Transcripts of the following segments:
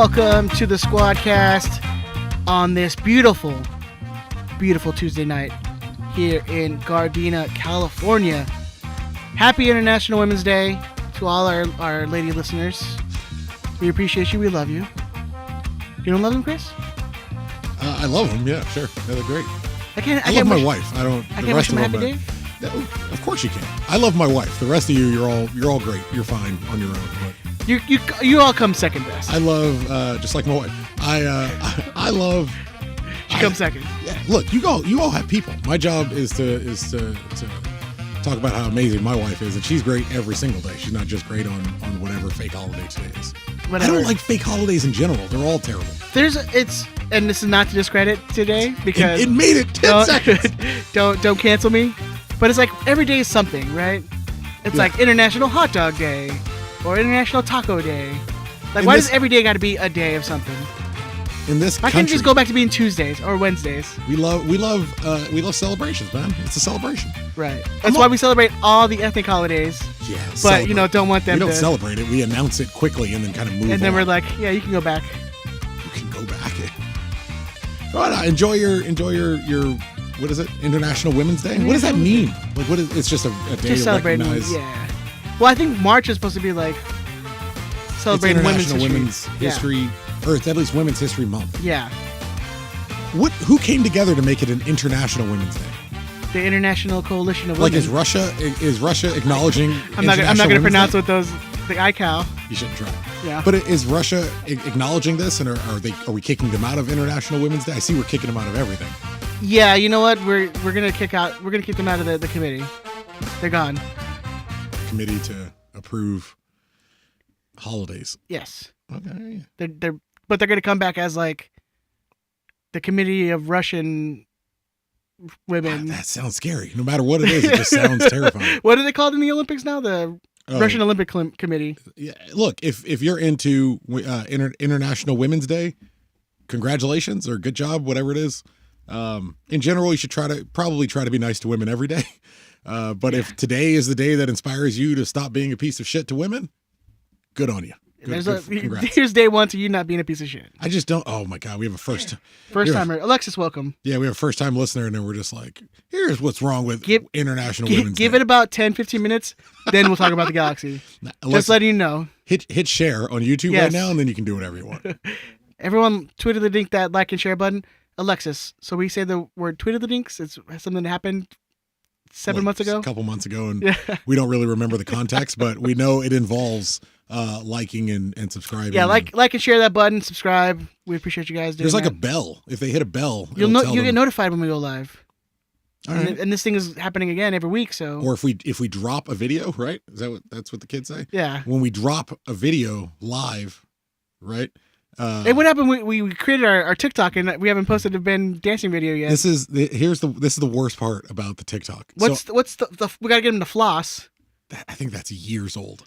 welcome to the Squadcast on this beautiful, beautiful Tuesday night here in Gardena, California. Happy International Women's Day to all our lady listeners. We appreciate you. We love you. You don't love them, Chris? I love them. Yeah, sure. Yeah, they're great. I love my wife. I don't. I the can't wish rest them of a them. happy day. Of course you can. I love my wife. The rest of you, you're all great. You're fine on your own. But You all come second best. I love just like my wife. I love. She comes second. Yeah, look, you all have people. My job is to talk about how amazing my wife is, and she's great every single day. She's not just great on whatever fake holiday today is. Whatever. I don't like fake holidays in general. They're all terrible. And this is not to discredit today because it made it 10 seconds. Don't cancel me. But it's like every day is something, right? It's like International Hot Dog Day or International Taco Day. Like, why does every day got to be a day of something? In this Why country, can't you just go back to being Tuesdays or Wednesdays? We love celebrations, man. It's a celebration. Right. That's why we celebrate all the ethnic holidays. Yeah. But don't want them. We don't celebrate it. We announce it quickly and then kind of move. And then we're like, yeah, you can go back. You can go back. But enjoy your what is it? International Women's Day. What does that mean? Like, what is? It's just a day just to celebrating. recognize. Yeah. Well, I think March is supposed to be like celebrating Women's History, or it's at least Women's History Month. Yeah. Who came together to make it an International Women's Day? The International Coalition of Like, Women. is Russia acknowledging? I'm not going to pronounce what those the ICAO. You shouldn't try. Yeah. But is Russia acknowledging this, and are we kicking them out of International Women's Day? I see we're kicking them out of everything. Yeah, you know what? We're gonna kick them out of the committee. They're gone. Committee to approve holidays. Yes. Okay. But they're gonna come back as like the Committee of Russian Women. That sounds scary. No matter what it is, it just sounds terrifying. What are they called in the Olympics now? The Russian Olympic Committee. Yeah. Look, if you're into International Women's Day, congratulations or good job, whatever it is. In general, you should probably try to be nice to women every day. But if today is the day that inspires you to stop being a piece of shit to women, good on you. Congrats. Here's day one to you not being a piece of shit. I just don't. Oh my God, we have a first timer. Alexis, welcome. Yeah, we have a first time listener, and then we're just like, here's what's wrong with International Women's Day. Give it about 10, 15 minutes, then we'll talk about the galaxy. Just letting you know. Hit share on YouTube right now, and then you can do whatever you want. Everyone, Twitter the dink that like and share button. Alexis, so we say the word Twitter the dinks. It's something that happened 7 months ago. A couple months ago, and we don't really remember the context, but we know it involves liking and subscribing. Yeah, like and share that button, subscribe. We appreciate you guys doing There's like that. a bell. If they hit a bell, you'll get notified when we go live. All right. And this thing is happening again every week. So, or if we drop a video, right? That's what the kids say? Yeah. When we drop a video live, right? And what happened? We created our TikTok and we haven't posted a Ben dancing video yet. This is the worst part about the TikTok. What's the we gotta get him to floss. I think that's years old.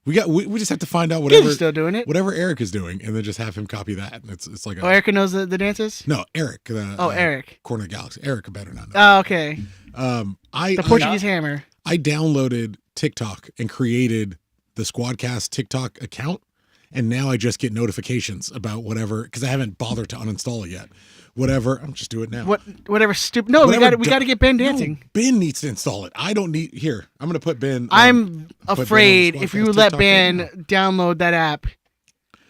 We just have to find out whatever He's still doing it. Whatever Eric is doing, and then just have him copy that. And it's like Erica knows the dances. No, Eric. Eric. Corner of the Galaxy. Eric better not know. Oh, okay. The Portuguese hammer. I downloaded TikTok and created the Squadcast TikTok account. And now I just get notifications about whatever, because I haven't bothered to uninstall it yet. Whatever, I'm just doing it now. Whatever stupid. No, we got to get Ben dancing. No, Ben needs to install it. I don't need. Here, I'm going to put Ben. I'm afraid if you let Ben download that app.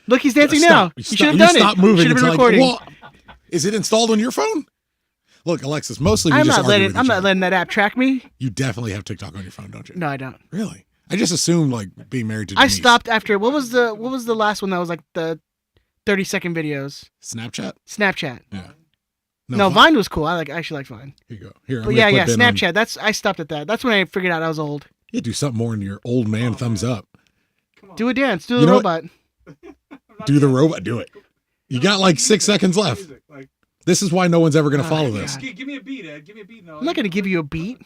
Look, he's dancing now. You should have done it. Stop moving. Should have been recording. Well, is it installed on your phone? Look, Alexis. Mostly we I'm just not letting that app track me. You definitely have TikTok on your phone, don't you? No, I don't. Really? I just assumed like being married to Denise. I stopped after what was the last one that was like the 30-second videos? Snapchat. Yeah. No, Vine was cool. I actually like Vine. Here you go. Here. But yeah, Snapchat. I stopped at that. That's when I figured out I was old. Yeah, do something more in your old man thumbs up. Do a dance. Do the robot. Do the robot. Do it. You got like 6 seconds left. This is why no one's ever going to follow this. Give me a beat, Ed. Give me a beat. No, I'm not going to give you a beat.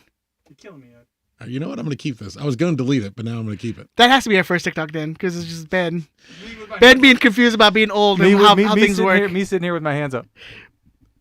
You're killing me, Ed. You know what? I'm going to keep this. I was going to delete it, but now I'm going to keep it. That has to be our first TikTok then, because it's just Ben. Ben being confused about being old and how things work. Me sitting here with my hands up.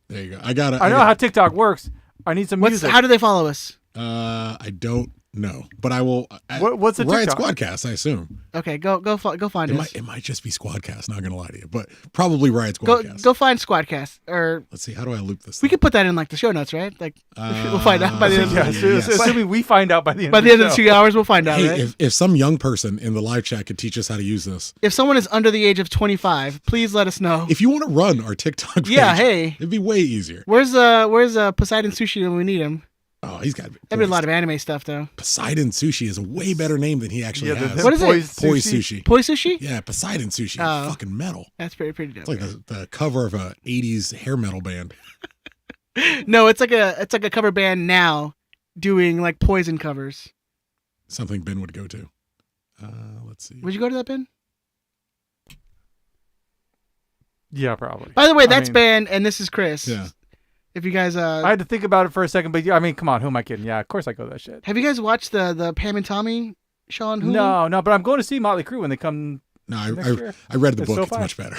There you go. I know how TikTok works. I need some music. How do they follow us? I don't No, but I will. What's the Riot TikTok? Squadcast? I assume Okay, go find us. it might just be Squadcast. Not gonna lie to you, but probably Riot Go Squadcast. find Squadcast, or Let's see. How do I loop this? we could put that in like the show notes, right? Like we'll find out by the end. Yeah, Yes. assuming we find out by the end. By of the end of the show. 2 hours, we'll find out. Hey, Right? if some young person in the live chat could teach us how to use this, If someone is under the age of 25, please let us know. if you want to run our TikTok page, Yeah, hey. it'd be way easier. Where's Poseidon Sushi when we need him? Oh, he's got That'd be a lot of anime stuff though. Poseidon Sushi is a way better name than he actually has. What is it? Poise Sushi. Poi Sushi? Yeah, Poseidon Sushi. Oh. Fucking metal. That's pretty dope. It's like the cover of a '80s hair metal band. No, it's like a cover band now doing like Poison covers. Something Ben would go to. Let's see. Would you go to that, Ben? Yeah, probably. By the way, I that's mean, Ben and this is Chris. Yeah. If you guys I had to think about it for a second, but yeah, I mean, come on, who am I kidding? Yeah, of course I go to that shit. have you guys watched the Pam and Tommy show on Hulu? No, but I'm going to see Motley Crue when they come. No, Next year? I read the It's book. so It's fast. much better.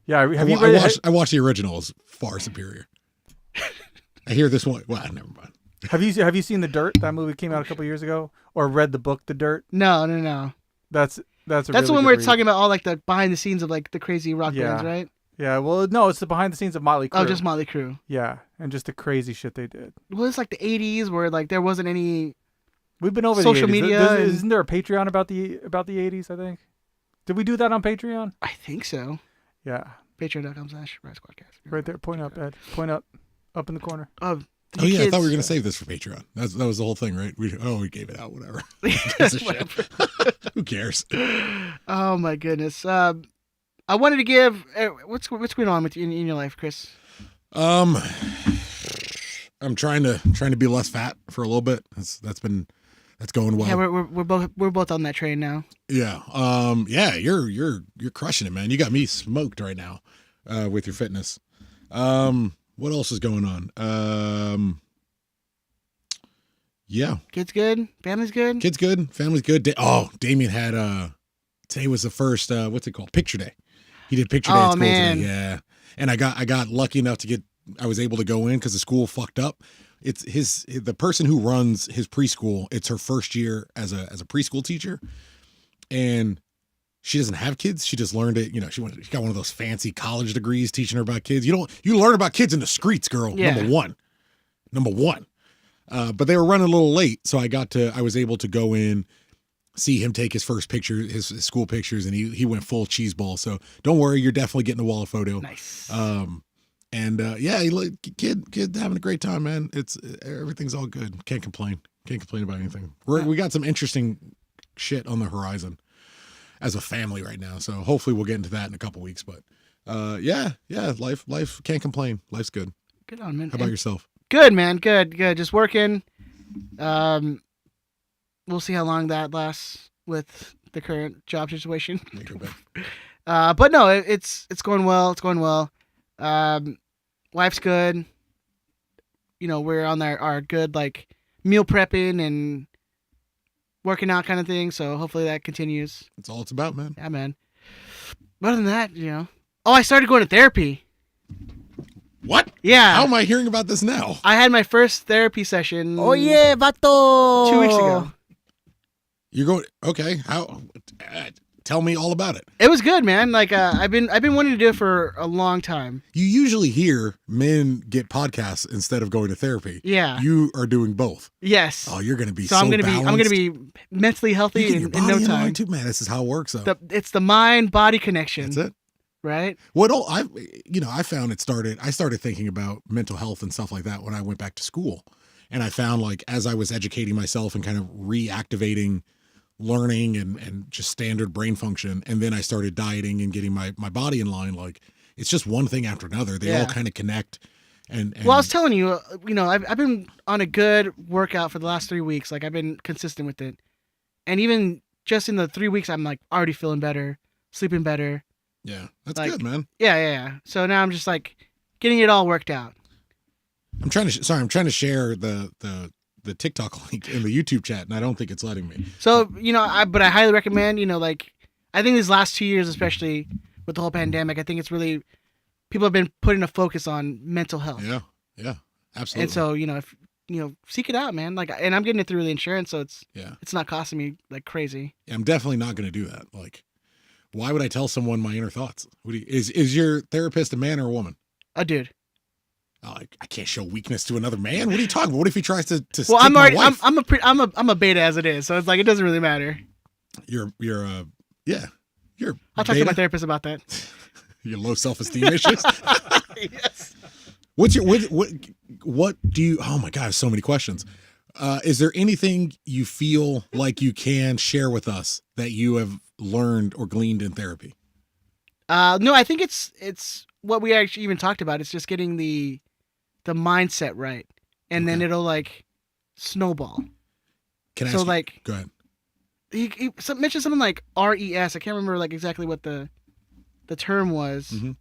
Yeah, have you read it? I watched the original. It's far superior. I hear this one. Well, never mind. Have you seen The Dirt? That movie came out a couple years ago, or read the book The Dirt? No. That's That's really the one good where it's read. talking about all like the behind the scenes of like the crazy rock Yeah. bands, right? Yeah, well, no, it's the behind the scenes of Motley Crue. Oh, just Motley Crue. Yeah, and just the crazy shit they did. Well, it's like the 80s where like there wasn't any. We've been over Social the 80s. media and- Isn't there a Patreon about the 80s? I think. Did we do that on Patreon? I think so. Yeah, Patreon.com/RiotSquadcast. right there. Point up, Ed. Point up in the corner. Oh yeah, I thought we were gonna save this for Patreon. That was the whole thing, right? We gave it out. Whatever. Gives a shit. Who cares? Oh my goodness. I wanted to give what's going on with you in your life, Chris? I'm trying to be less fat for a little bit. That's going well. Yeah, we're both on that train now. Yeah. Yeah. You're crushing it, man. You got me smoked right now, with your fitness. What else is going on? Yeah. Kids good, family's good. Kids good, family's good. Damien had today was the first what's it called? Picture day. He did picture day at school man. today. Yeah. And I got lucky enough to I was able to go in because the school fucked up. It's the person who runs his preschool, it's her first year as a preschool teacher. And she doesn't have kids. She just learned it. You know, she got one of those fancy college degrees teaching her about kids. You learn about kids in the streets, girl. Yeah. Number one. But they were running a little late. So I was able to go in, see him take his first picture, his school pictures, and he went full cheese ball. So don't worry, you're definitely getting a wall photo. Nice. Yeah, kid having a great time, man. Everything's all good. Can't complain about anything. We got some interesting shit on the horizon as a family right now. So hopefully we'll get into that in a couple weeks. But yeah, life can't complain. Life's good. Good on, man. How about yourself? Good, man. Good. Just working. We'll see how long that lasts with the current job situation. But no, it's going well. It's going well. Wife's good. You know, we're on our good like meal prepping and working out kind of thing. So hopefully that continues. That's all it's about, man. Yeah, man. But other than that, I started going to therapy. What? Yeah. How am I hearing about this now? I had my first therapy session. Oh yeah, vato. 2 weeks ago. You're going okay? How? Tell me all about it. It was good, man. Like I've been wanting to do it for a long time. You usually hear men get podcasts instead of going to therapy. Yeah. You are doing both. Yes. Oh, you're gonna be So I'm gonna balanced. be mentally healthy You get in your body no in line time. too, man. This is how it works, though. It's the mind body connection. That's it. Right? I found I started thinking about mental health and stuff like that when I went back to school. And I found like as I was educating myself and kind of reactivating learning and just standard brain function, and then I started dieting and getting my body in line, like it's just one thing after another. They all kind of connect. And Well, I was telling you, I've been on a good workout for the last 3 weeks. Like I've been consistent with it. And even just in the 3 weeks, I'm like already feeling better, sleeping better. yeah, that's like- good, man. Yeah. So now I'm just like getting it all worked out. I'm trying to share the TikTok link in the YouTube chat, and I don't think it's letting me. So, but I highly recommend, like, I think these last 2 years, especially with the whole pandemic, I think it's really, people have been putting a focus on mental health. Yeah, absolutely. And so, if seek it out, man. Like, and I'm getting it through the insurance, so it's Yeah. it's not costing me like crazy. I'm definitely not going to do that. Like, why would I tell someone my inner thoughts? Is your therapist a man or a woman? A dude. Oh, I can't show weakness to another man. What are you talking about? What if he tries to Well, stick I'm my already wife? I'm a beta as it is, so it's like it doesn't really matter. You're You're I'll talk to my therapist about that. Your low self-esteem issues. Yes. What's your what do you? Oh my God, I have so many questions. Is there anything you feel like you can share with us that you have learned or gleaned in therapy? No, I think it's what we actually even talked about. It's just getting the mindset right, and then Okay. it'll like snowball. Can I So ask you- like go ahead. he mentioned something like RES. I can't remember like exactly what the term was, Mhm.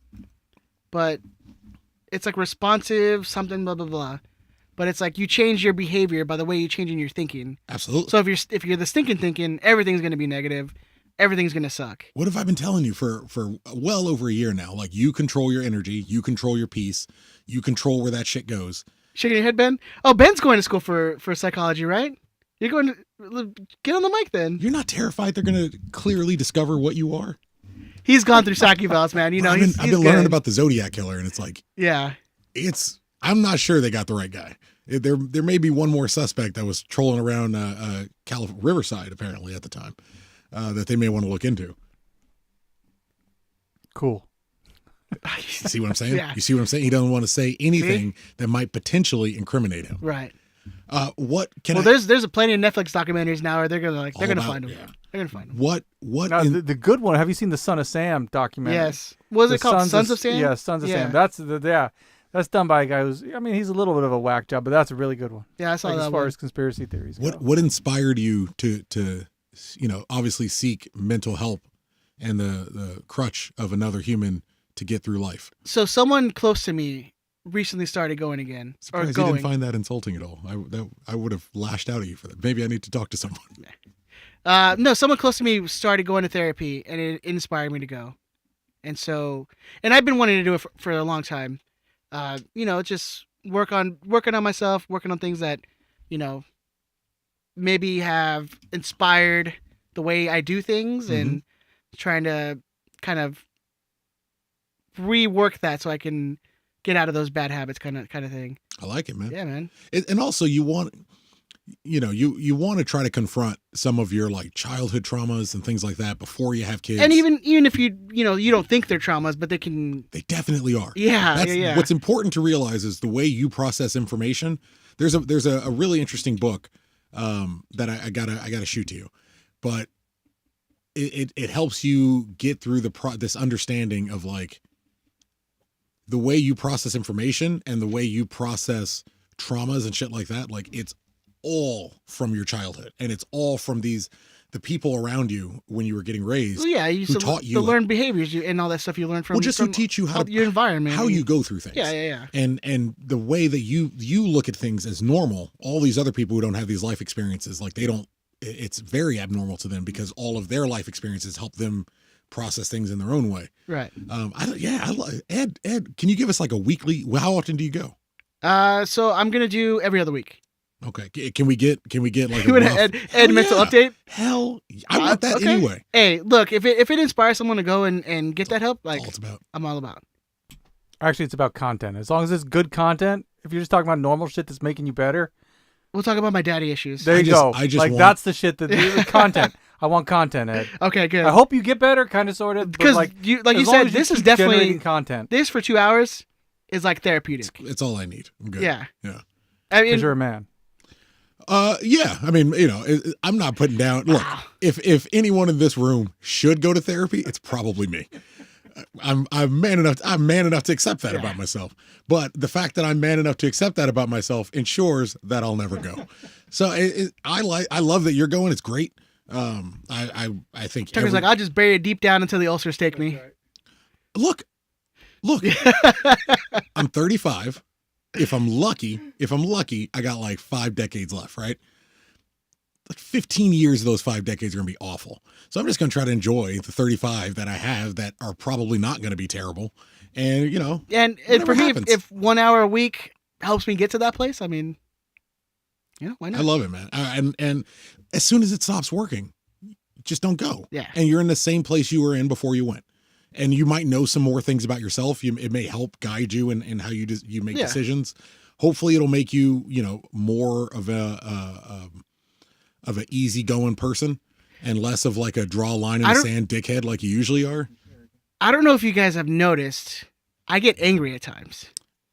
but it's like responsive something blah blah blah. But it's like you change your behavior by the way you change in your thinking. Absolutely. So if you're the stinking thinking, everything's gonna be negative, everything's gonna suck. What have I been telling you for well over a year now? Like, you control your energy, you control your peace, you control where that shit goes. Shaking your head, Ben. Oh, Ben's going to school for psychology, right? You're going to get on the mic then. You're not terrified they're going to clearly discover what you are? He's gone through psych evals, man. I've he's been learning about the Zodiac killer, and it's like, Yeah. I'm not sure they got the right guy. There may be one more suspect that was trolling around Riverside apparently at the time that they may want to look into. Cool. You see what I'm saying? Yeah. You see what I'm saying? He doesn't want to say anything that might potentially incriminate him. Right. What can Well, there's a plenty of Netflix documentaries now where they're gonna All find him. about- yeah. They're gonna find him. what Now, in- the good one. Have you seen the Son of Sam documentary? Yes. What was The it called? Sons of Sam? Yeah, Sons of Yeah. Sam. That's done by a guy who's. I mean, he's a little bit of a whack job, but that's a really good one. Yeah, I saw Like, that as far one. as conspiracy theories go. what inspired you to obviously seek mental help and the crutch of another human to get through life? So someone close to me recently started going again. Surprised or you going. didn't find that insulting at all. I would have lashed out at you for that. Maybe I need to talk to someone. No, someone close to me started going to therapy, and it inspired me to go. And I've been wanting to do it for a long time. Just working on myself, working on things that, maybe have inspired the way I do things, and trying to kind of rework that so I can get out of those bad habits, kind of thing. I like it, man. Yeah, man. And also you want to try to confront some of your like childhood traumas and things like that before you have kids. And even if you don't think they're traumas, but they definitely are. Yeah, That's yeah. what's important to realize is the way you process information. There's a really interesting book that I gotta shoot to you, but it helps you get through this understanding of like the way you process information and the way you process traumas and shit like that. Like, it's all from your childhood, and it's all from the people around you when you were getting raised. Well, yeah, who taught you to learn behaviors and all that stuff you learn from. who teach you how your environment, how you go through things. Yeah. And the way that you look at things as normal. All these other people who don't have these life experiences, like it's very abnormal to them because all of their life experiences help them process things in their own way. Right. Ed, can you give us like a weekly? How often do you go? So I'm gonna do every other week. Okay. Can we get like You a want rough- Ed Hell mental yeah. update? Hell, I want that Okay. anyway. Hey, look, if it inspires someone to go and get that help, like All it's about. I'm all about. Actually, it's about content. As long as it's good content. If you're just talking about normal shit that's making you better, We'll talk about my daddy issues. there you go. I just like want- that's the shit that content. I want content, Ed. Okay, good. I hope you get better, kind of, sort of. because like you as long said, as you this is keep definitely generating content this for 2 hours is like therapeutic. It's all I need. I'm good. Yeah. Yeah. I because mean, you're a man. Yeah. I mean, I'm not putting down. Look, if anyone in this room should go to therapy, it's probably me. I'm man enough. I'm man enough to accept that about myself. But the fact that I'm man enough to accept that about myself ensures that I'll never go. So I love that you're going. It's great. I think Tucker's like, I'll just bury it deep down until the ulcers take me. look. I'm 35. If I'm lucky, I got like 5 decades left, right? Like 15 years of those 5 decades are going to be awful. So I'm just going to try to enjoy the 35 that I have that are probably not going to be terrible. And, And whatever for me, happens. if 1 hour a week helps me get to that place, I mean, Yeah, why I not? love it, man. And as soon as it stops working, just don't go. Yeah. And you're in the same place you were in before you went. And you might know some more things about yourself. It may help guide you in how you make Yeah. decisions. Hopefully, it'll make you more of an easygoing person and less of like a draw a line in the sand dickhead like you usually are. I don't know if you guys have noticed, I get angry at times.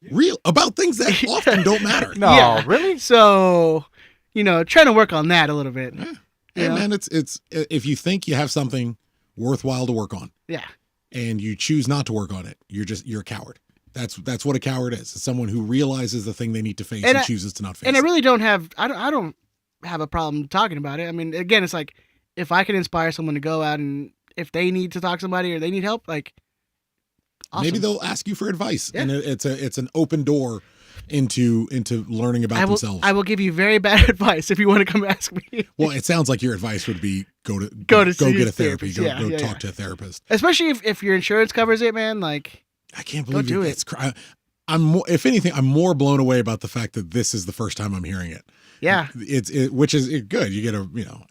Real about things that often don't matter. No, Yeah. really? So, trying to work on that a little bit. Yeah. Hey, man, it's if you think you have something worthwhile to work on, Yeah. and you choose not to work on it, you're a coward. That's what a coward is. It's someone who realizes the thing they need to face and chooses to not face. And I it. really don't have a problem talking about it. I mean, again, it's like if I can inspire someone to go out and if they need to talk to somebody or they need help, like awesome. Maybe they'll ask you for advice, Yeah. and it's an open door into learning about themselves. I will give you very bad advice if you want to come ask me. Well, it sounds like your advice would be go get a therapy, go talk to a therapist. Especially if your insurance covers it, man. Like, I can't believe do it. I'm more, if anything, I'm more blown away about the fact that this is the first time I'm hearing it. yeah. Which is good. You get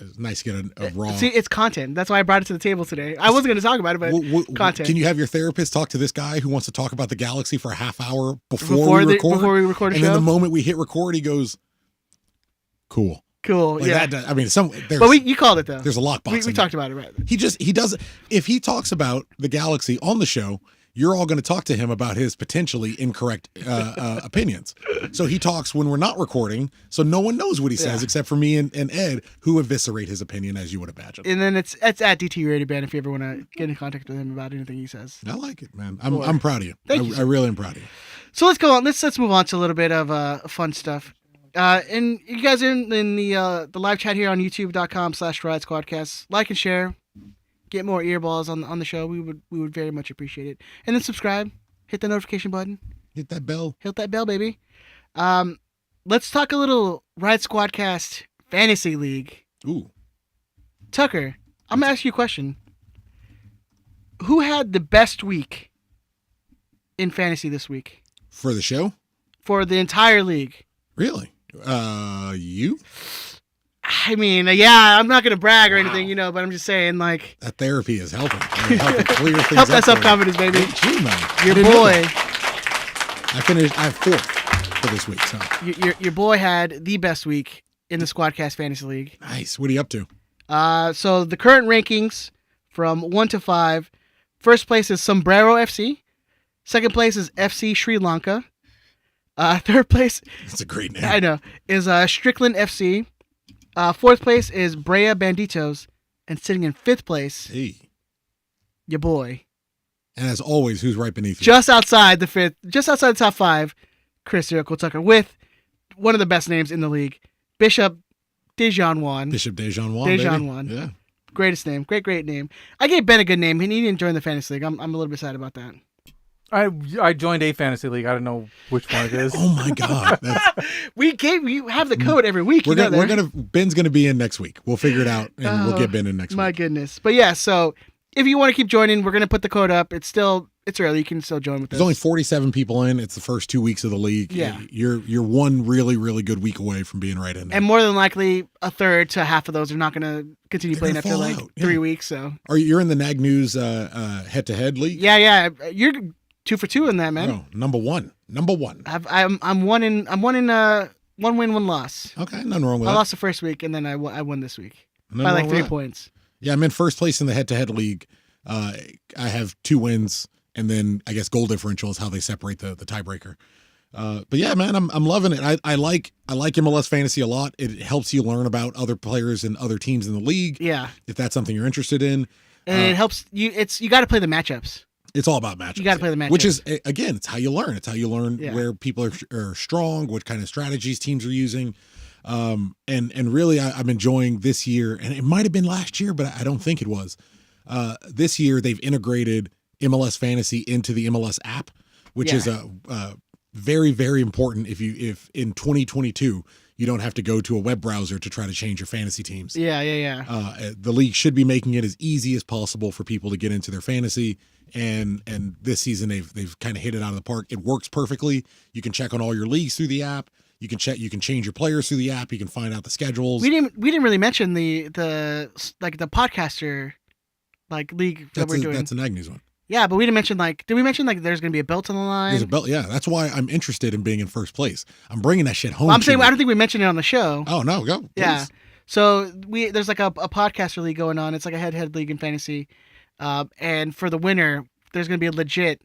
it's nice to get a raw. See, it's content. That's why I brought it to the table today. I wasn't going to talk about it, but content. Can you have your therapist talk to this guy who wants to talk about the galaxy for a half hour before we record? Before we record a and show? then the moment we hit record, he goes, "Cool." Cool. Like yeah. that, I mean, But you called it though. There's a lockbox. We talked about it, right? He does. If he talks about the galaxy on the show, you're all going to talk to him about his potentially incorrect opinions. So he talks when we're not recording, so no one knows what he says except for me and Ed, who eviscerate his opinion, as you would imagine. And then it's at DT Radio Band if you ever want to get in contact with him about anything he says. I like it, man. I'm proud of you. Thank you. I really am proud of you. So let's go on. Let's move on to a little bit of fun stuff. And you guys are in the live chat here on youtube.com/RiotSquadcast. Like and share. Get more earballs on the show. We would very much appreciate it. And then subscribe. Hit the notification button. Hit that bell. Hit that bell, baby. Let's talk a little Riot Squadcast Fantasy League. Ooh. Tucker, I'm gonna ask you a question. Who had the best week in fantasy this week? For the show? For the entire league. Really? You? I mean, yeah, I'm not gonna brag or anything, but I'm just saying, like, That therapy is helping. Helping clear things help that up for you. self-confidence, baby. Look at you, man. Your I didn't know boy, that. I have 4th for this week. So your boy had the best week in the Squadcast Fantasy League. nice. What are you up to? So the current rankings from 1 to 5. First place is Sombrero FC. Second place is FC Sri Lanka. Third place, That's a great name. I know, is Strickland FC. Fourth place is Brea Banditos. And sitting in 5th place, Hey. your boy. And as always, who's right beneath you? Just outside the top 5, Chris Jericho Tucker, with one of the best names in the league, Bishop Dejan Juan. Bishop Dejan Juan. Dejan baby. Juan. Yeah. Greatest name. Great name. I gave Ben a good name. He didn't join the fantasy league. I'm a little bit sad about that. I joined a fantasy league. I don't know which one it is. Oh my God. You have the code every week. Ben's gonna be in next week. We'll figure it out and we'll get Ben in next My week. goodness. But yeah, so if you want to keep joining, we're gonna put the code up. It's early. You can still join with us. There's only 47 people in. It's the first 2 weeks of the league. Yeah. You're one really, really good week away from being right in there. And more than likely, a third to half of those are not going to continue They're playing gonna after fall like out. 3 Yeah. weeks. So You're in the Nag News head-to-head league? yeah, you're 2 for 2 in that, man. No, number one. I'm one in 1 win, 1 loss. Okay, nothing wrong with I that. lost the first week and then I won this week Nothing by like wrong with 3 that. points. Yeah, I'm in first place in the head-to-head league. I have 2 wins, and then I guess goal differential is how they separate the tiebreaker. But yeah, man, I'm loving it. I like MLS fantasy a lot. It helps you learn about other players and other teams in the league. Yeah, If that's something you're interested in, and it helps you. You got to play the matchups. it's all about matchups. You gotta play the matchups. which is again, it's how you learn. It's how you learn Yeah. where people are strong, what kind of strategies teams are using. And really, I'm enjoying this year, and it might have been last year, but I don't think it was. This year, they've integrated MLS Fantasy into the MLS app, which is very, very important if in 2022 you don't have to go to a web browser to try to change your fantasy teams. Yeah. The league should be making it as easy as possible for people to get into their fantasy. And this season they've kind of hit it out of the park. It works perfectly. You can check on all your leagues through the app. You can change your players through the app. You can find out the schedules. We didn't really mention the podcaster league that we're doing. That's an Ag News one. Yeah, but we didn't mention did we mention there's going to be a belt on the line? There's a belt. Yeah, that's why I'm interested in being in first place. I'm bringing that shit home. Well, I'm saying I don't think we mentioned it on the show. Oh no, go. Please. Yeah. So there's a podcaster league going on. It's like a head-to-head league in fantasy, and for the winner, there's going to be a legit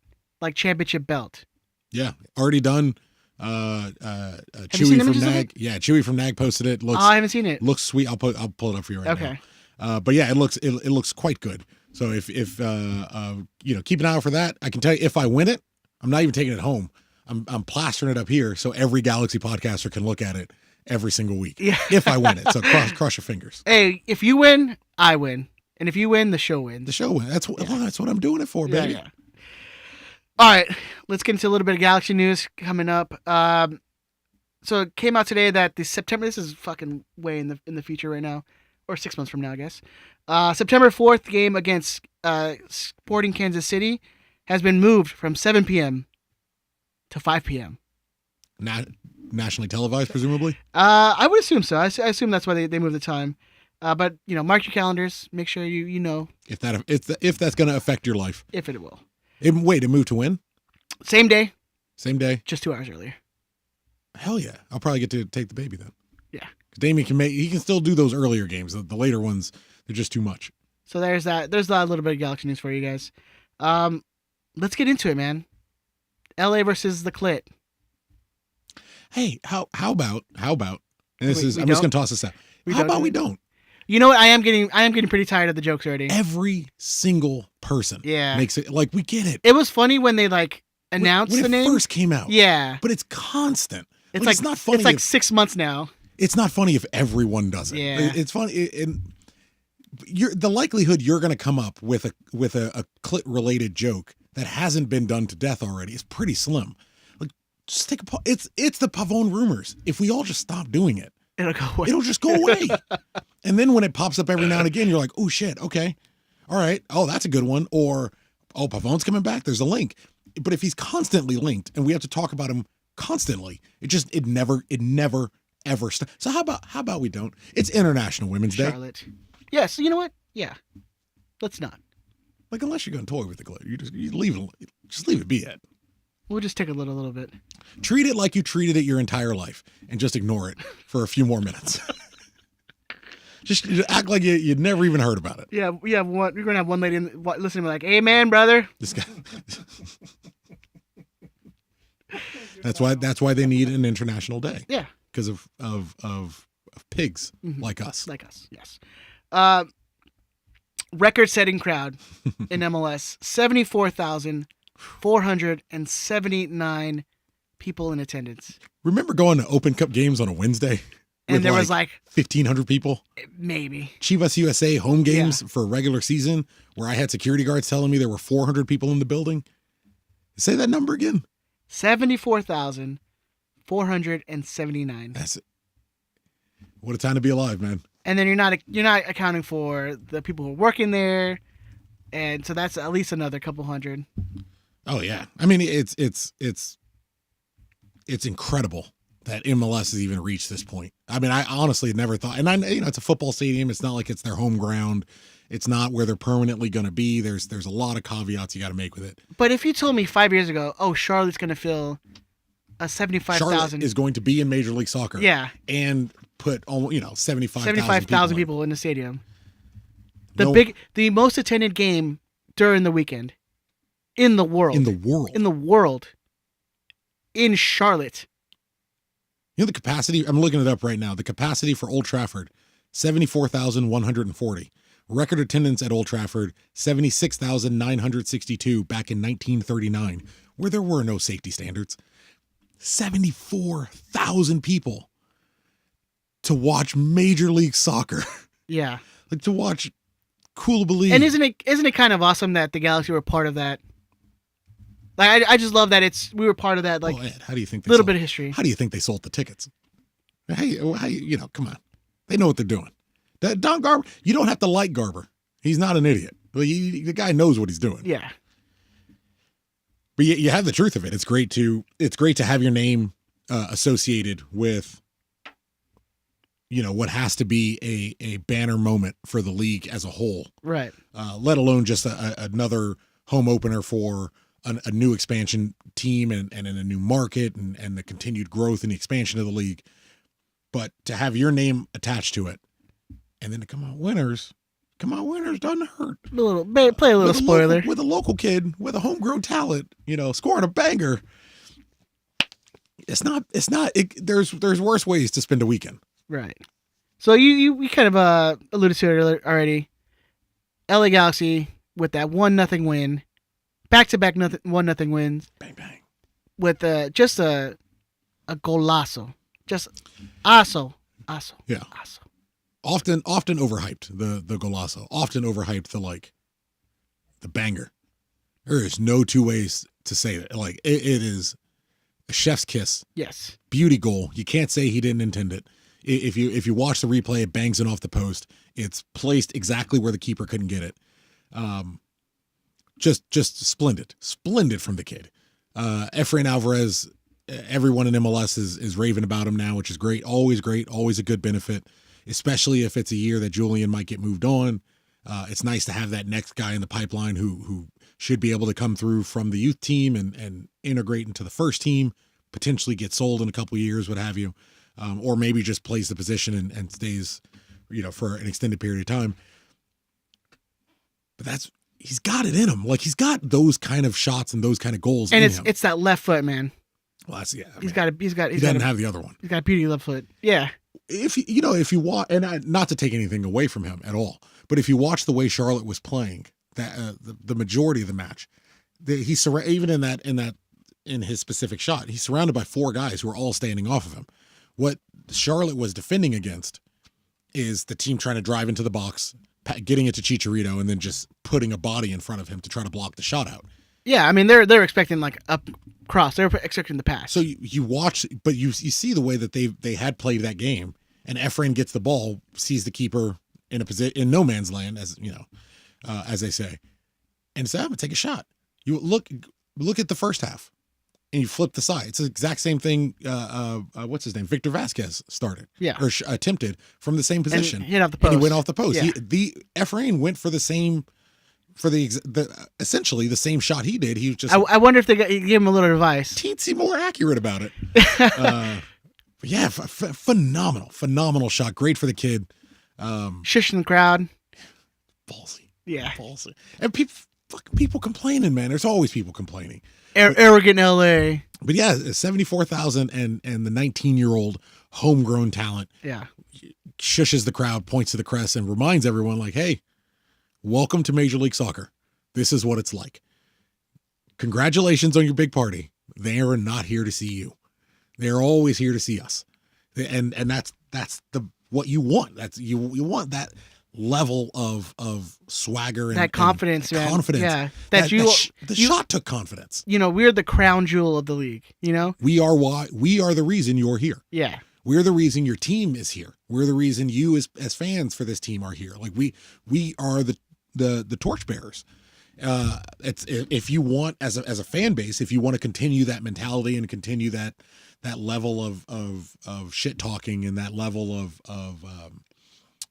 championship belt. Yeah, already done. Chewy from Nag. Yeah, Chewy from Nag posted it. Looks. I haven't seen it. Looks sweet. I'll pull it up for you right now. Okay. But yeah, it looks quite good. So if keep an eye out for that. I can tell you, if I win it, I'm not even taking it home. I'm plastering it up here so every Galaxy podcaster can look at it every single week. Yeah. If I win it, so cross your fingers. Hey, if you win, I win, and if you win, the show wins. The show wins. That's what I'm doing it for, baby. Yeah. All right, let's get into a little bit of Galaxy news coming up. So it came out today that the September. This is fucking way in the future right now, or 6 months from now, I guess. September 4th game against Sporting Kansas City has been moved from 7 p.m. to 5 p.m. Nationally televised, presumably. I would assume so. I assume that's why they moved the time. But mark your calendars. Make sure you know if that's going to affect your life. If it will. It moved to when? Same day. Same day. Just 2 hours earlier. Hell yeah! I'll probably get to take the baby then. Yeah. Damien can still do those earlier games. The later ones, they're just too much. So there's that. There's a little bit of Galaxy news for you guys. Let's get into it, man. LA versus the Clit. Hey, how about? And this I'm just gonna toss this out. How about we don't? You know what? I am getting pretty tired of the jokes already. Every single person makes it we get it. It was funny when they announced when the name. It first came out. Yeah. But it's constant. It's not funny. It's 6 months now. It's not funny if everyone does it. Yeah. It's funny. The likelihood you're going to come up with a Clit related joke that hasn't been done to death already is pretty slim. Just take it's the Pavone rumors. If we all just stop doing it, it'll go away. It'll just go away. And then when it pops up every now and again, you're like, oh shit, okay. All right. Oh, that's a good one. Or, oh, Pavone's coming back. There's a link. But if he's constantly linked and we have to talk about him constantly, it never ever so how about we don't? It's International Women's Day. Charlotte. Yeah, so you know what? Yeah. Let's not. Unless you're going to toy with the glitter, you leave it be it. We'll just take a little bit. Treat it like you treated it your entire life and just ignore it for a few more minutes. Just act like you'd never even heard about it. Yeah, we have one. We're gonna have one lady listening, like, "Amen, brother." This guy. That's why they need an international day. Yeah, because of pigs like us. Like us, yes. Record-setting crowd in MLS: 74,479 people in attendance. Remember going to Open Cup games on a Wednesday? And there was 1,500 people. Maybe. Chivas USA home games for a regular season where I had security guards telling me there were 400 people in the building. Say that number again. 74,479. That's it. What a time to be alive, man. And then you're not accounting for the people who are working there, and so that's at least another couple hundred. Oh yeah, I mean it's incredible that MLS has even reached this point. I mean, I honestly never thought, and it's a football stadium. It's not like it's their home ground. It's not where they're permanently going to be. There's a lot of caveats you got to make with it. But if you told me 5 years ago, oh, Charlotte's going to fill a 75,000. Charlotte is going to be in Major League Soccer. Yeah. And put 75,000 people in the stadium. The most attended game during the weekend in the world. In Charlotte. You know the capacity? I'm looking it up right now. The capacity for Old Trafford, 74,140. Record attendance at Old Trafford, 76,962 back in 1939, where there were no safety standards. 74,000 people to watch Major League Soccer. Yeah. To watch Koulibaly. And isn't it kind of awesome that the Galaxy were part of that? I just love that we were part of that. Ed, how do you think? Bit of history. How do you think they sold the tickets? How come on, they know what they're doing. Don Garber, you don't have to like Garber. He's not an idiot. The guy knows what he's doing. Yeah. But you have the truth of it. It's great to have your name associated with, what has to be a banner moment for the league as a whole. Right. Let alone just another home opener for a new expansion team and in a new market and the continued growth and the expansion of the league. But to have your name attached to it and then to come out winners doesn't hurt. Play a little spoiler. With a local kid, with a homegrown talent, scoring a banger. There's worse ways to spend a weekend. Right. So you kind of alluded to it already. LA Galaxy with that 1-0 win, back-to-back 1-0 wins. Bang bang. With just a golazo, just aso. Yeah. Aso. Often overhyped the golazo. Often overhyped the banger. There is no two ways to say that. Like it is a chef's kiss. Yes. Beauty goal. You can't say he didn't intend it. If you watch the replay, it bangs it off the post. It's placed exactly where the keeper couldn't get it. Just splendid from the kid. Efrain Alvarez, everyone in MLS is raving about him now, which is great. Always a good benefit, especially if it's a year that Julian might get moved on. It's nice to have that next guy in the pipeline who should be able to come through from the youth team and integrate into the first team, potentially get sold in a couple of years, what have you. Or maybe just plays the position and stays, for an extended period of time. But he's got it in him. Like he's got those kind of shots and those kind of goals. And in him. it's that left foot, man. Well, he doesn't have the other one. He's got a beauty left foot. Yeah. If you watch, and not to take anything away from him at all, but if you watch the way Charlotte was playing, that the majority of the match, even in his specific shot, he's surrounded by 4 guys who are all standing off of him. What Charlotte was defending against is the team trying to drive into the box, getting it to Chicharito, and then just putting a body in front of him to try to block the shot out. Yeah, I mean they're expecting like up cross. They're expecting the pass. So you watch, but you see the way that they had played that game, and Efrain gets the ball, sees the keeper in a position in no man's land, as as they say, and says, "I'm gonna take a shot." You look at the first half. And you flip the side. It's the exact same thing. What's his name? Victor Vasquez started. Yeah. Or attempted from the same position. And hit off the post. And he went off the post. Yeah. Efrain went for essentially the same shot he did. He was just. I wonder if they gave him a little advice. Teensy more accurate about it. But yeah, phenomenal shot. Great for the kid. Shushing the crowd. Ballsy. Yeah. Ballsy. And people complaining, man. There's always people complaining. Arrogant LA. But yeah, 74,000 and the 19-year-old homegrown talent. Yeah. Shushes the crowd, points to the crest, and reminds everyone, like, hey, welcome to Major League Soccer. This is what it's like. Congratulations on your big party. They are not here to see you. They're always here to see us. And that's what you want. You want that level of swagger and that confidence, and man. Confidence. Yeah. The shot took confidence. We're the crown jewel of the league, We are the reason you're here. Yeah. We're the reason your team is here. We're the reason you as fans for this team are here. Like we are the torchbearers. It's if you want as a fan base, if you want to continue that mentality and continue that level of shit talking and that level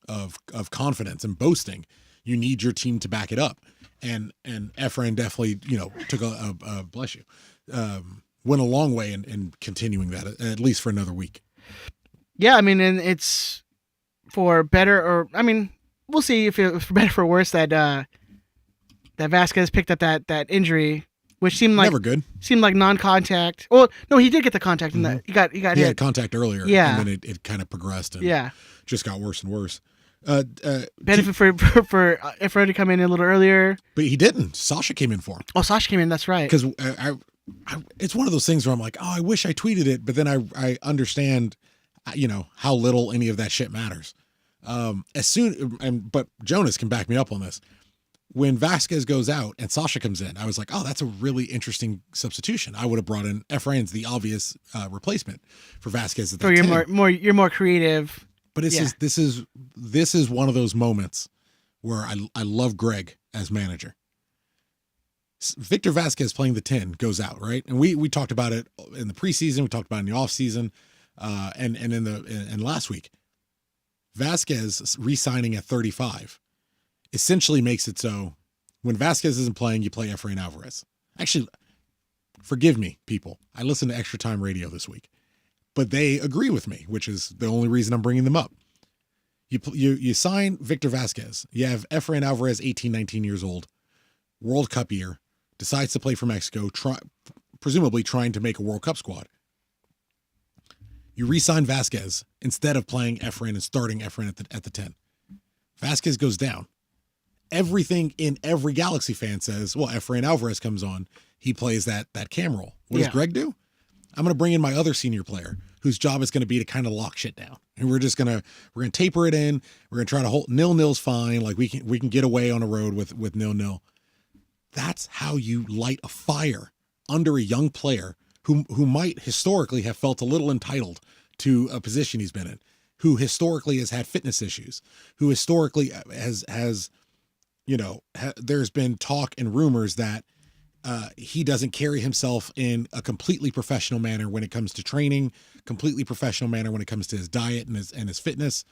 of confidence and boasting, you need your team to back it up. And Efrain definitely, took a bless you, went a long way in continuing that, at least for another week. Yeah, I mean, and it's for better or, I mean, we'll see if it's for better or for worse that Vasquez picked up that injury, which seemed like never good. Seemed like non-contact. Well, no, he did get the contact in that. He got He hit. had contact earlier. Yeah. And then it kind of progressed and just got worse and worse. Benefit for Efrain to come in a little earlier. But he didn't. Sasha came in for him. Oh, Sasha came in. That's right. Because it's one of those things where I'm like, oh, I wish I tweeted it, but then I understand, how little any of that shit matters. But Jonas can back me up on this. When Vasquez goes out and Sasha comes in, I was like, oh, that's a really interesting substitution. I would have brought in Efrain's the obvious replacement for Vasquez at that time. You're more creative. But this is one of those moments where I love Greg as manager. Victor Vasquez playing the 10 goes out, right? And we talked about it in the preseason. We talked about it in the offseason and last week. Vasquez re-signing at 35 essentially makes it so when Vasquez isn't playing, you play Efrain Alvarez. Actually, forgive me, people. I listened to Extra Time Radio this week, but they agree with me, which is the only reason I'm bringing them up. You sign Victor Vasquez. You have Efrain Alvarez, 18, 19 years old, World Cup year, decides to play for Mexico, presumably trying to make a World Cup squad. You re-sign Vasquez instead of playing Efrain and starting Efrain at the 10. Vasquez goes down. Everything in every Galaxy fan says, well, Efrain Alvarez comes on. He plays that cam role. What does Greg do? I'm going to bring in my other senior player whose job is going to be to kind of lock shit down. And we're going to taper it in. We're going to try to hold 0-0's fine. Like we can get away on a road with 0-0. That's how you light a fire under a young player who might historically have felt a little entitled to a position he's been in, who historically has had fitness issues, who historically has there's been talk and rumors that he doesn't carry himself in a completely professional manner when it comes to training, completely professional manner when it comes to his diet and his fitness.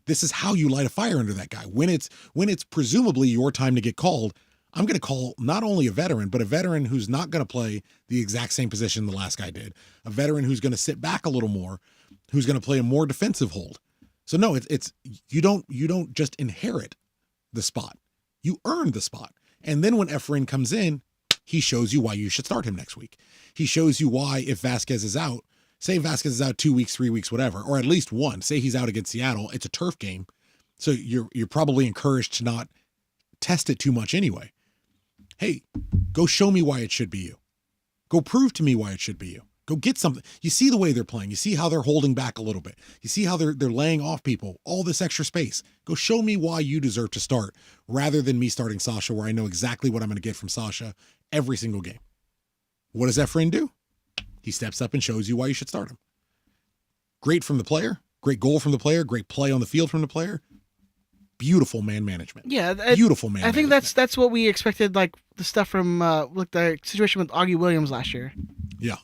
This is how you light a fire under that guy. When it's presumably your time to get called, I'm going to call not only a veteran, but a veteran who's not going to play the exact same position the last guy did. A veteran who's going to sit back a little more, who's going to play a more defensive hold. So no, it's you don't just inherit the spot. You earn the spot. And then when Efrain comes in, he shows you why you should start him next week. He shows you why if Vasquez is out, say Vasquez is out 2 weeks, 3 weeks, whatever, or at least one. Say he's out against Seattle. It's a turf game. So you're probably encouraged to not test it too much anyway. Hey, go show me why it should be you. Go prove to me why it should be you. Go get something. You see the way they're playing. You see how they're holding back a little bit. You see how they're laying off people, all this extra space. Go show me why you deserve to start rather than me starting Sasha where I know exactly what I'm going to get from Sasha every single game. What does Efrain do? He steps up and shows you why you should start him. Great from the player. Great goal from the player. Great play on the field from the player. Beautiful man management. Yeah, beautiful man. I think management. that's what we expected. Like the stuff from the situation with Augie Williams last year. Yeah.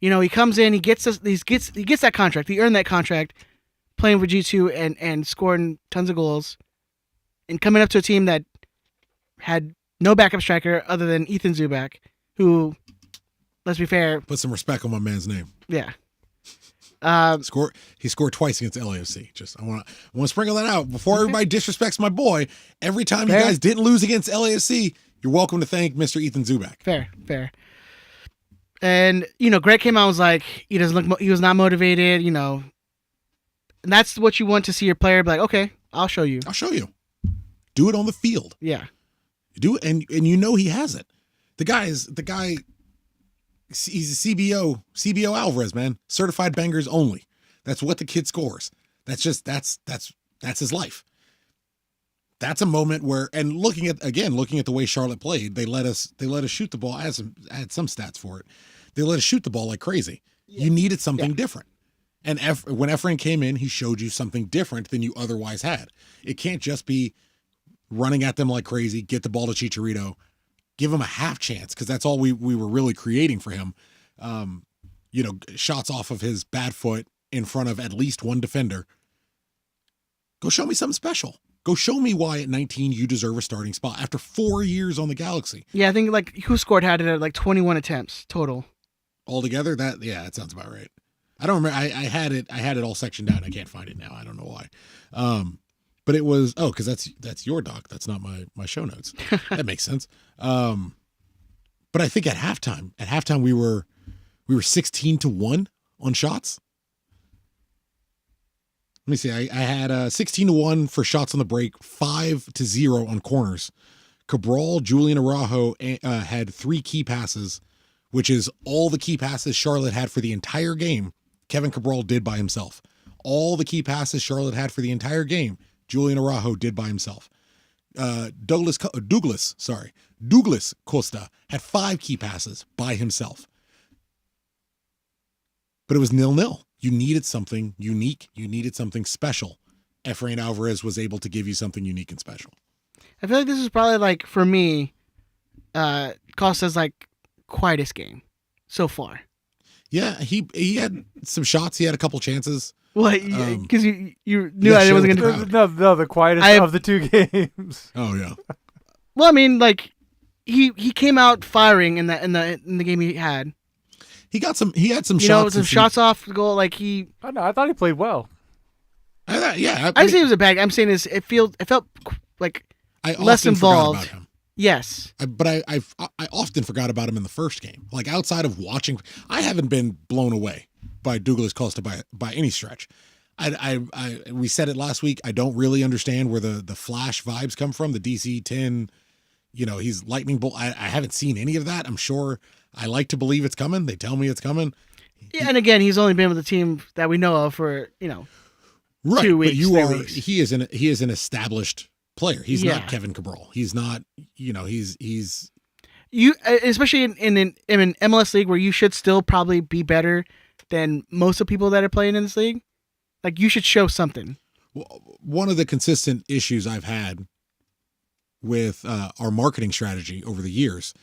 He comes in, he gets that contract. He earned that contract, playing for G2 and scoring tons of goals, and coming up to a team that had no backup striker other than Ethan Zubak, who, let's be fair, put some respect on my man's name. Yeah. He scored twice against LAFC. Just I want to sprinkle that out before everybody disrespects my boy. Every time you guys didn't lose against LAFC, you're welcome to thank Mr. Ethan Zubak. Fair. And Greg came out and was like, he was not motivated. And that's what you want to see your player be like. Okay, I'll show you. Do it on the field. Yeah. Do it, and he has it. The guy. He's a CBO Alvarez, man. Certified bangers only. That's what the kid scores. That's his life. That's a moment where, and looking at the way Charlotte played, they let us shoot the ball. I had some stats for it. They let us shoot the ball like crazy. Yeah. You needed something different. And when Efrain came in, he showed you something different than you otherwise had. It can't just be running at them like crazy, get the ball to Chicharito, give him a half chance, because that's all we were really creating for him. Shots off of his bad foot in front of at least one defender. Go show me something special. Go show me why at 19 you deserve a starting spot after 4 years on the Galaxy. Yeah, I think Who Scored had it at like 21 attempts total. Altogether? That sounds about right. I don't remember. I had it all sectioned out. I can't find it now. I don't know why. But it was because that's your doc. That's not my show notes. That makes sense. But I think at halftime we were 16-1 on shots. Let me see. I had 16-1 for shots on the break, 5-0 on corners. Cabral, Julian Araujo had 3 key passes, which is all the key passes Charlotte had for the entire game. Kevin Cabral did by himself. All the key passes Charlotte had for the entire game, Julian Araujo did by himself. Douglas Costa had 5 key passes by himself. But it was 0-0. You needed something unique. You needed something special. Efrain Alvarez was able to give you something unique and special. I feel like this is probably for me, Costa's like quietest game so far. Yeah, he had some shots. He had a couple chances. Well, because you knew Yeah, I share wasn't with going the to. crowd. No, the quietest of the 2 games. Oh yeah. Well, I mean, like he came out firing in the game he had. He had some shots. You know, some shots off the goal. Like he. I know. I thought he played well. Yeah, I didn't say it was a bad. I'm saying is it felt like I less often forgot involved. about him. Yes. But I often forgot about him in the first game. Like outside of watching, I haven't been blown away by Douglas Costa by any stretch. We said it last week. I don't really understand where the Flash vibes come from. The DC-10, he's lightning bolt. I haven't seen any of that. I'm sure. I like to believe it's coming. They tell me it's coming. Yeah, and again, he's only been with the team that we know of for right. 2 weeks. But 3 weeks. he is an established player. He's not Kevin Cabral. He's not. He's you, especially in an MLS league where you should still probably be better than most of the people that are playing in this league. Like you should show something. One of the consistent issues I've had with our marketing strategy over the years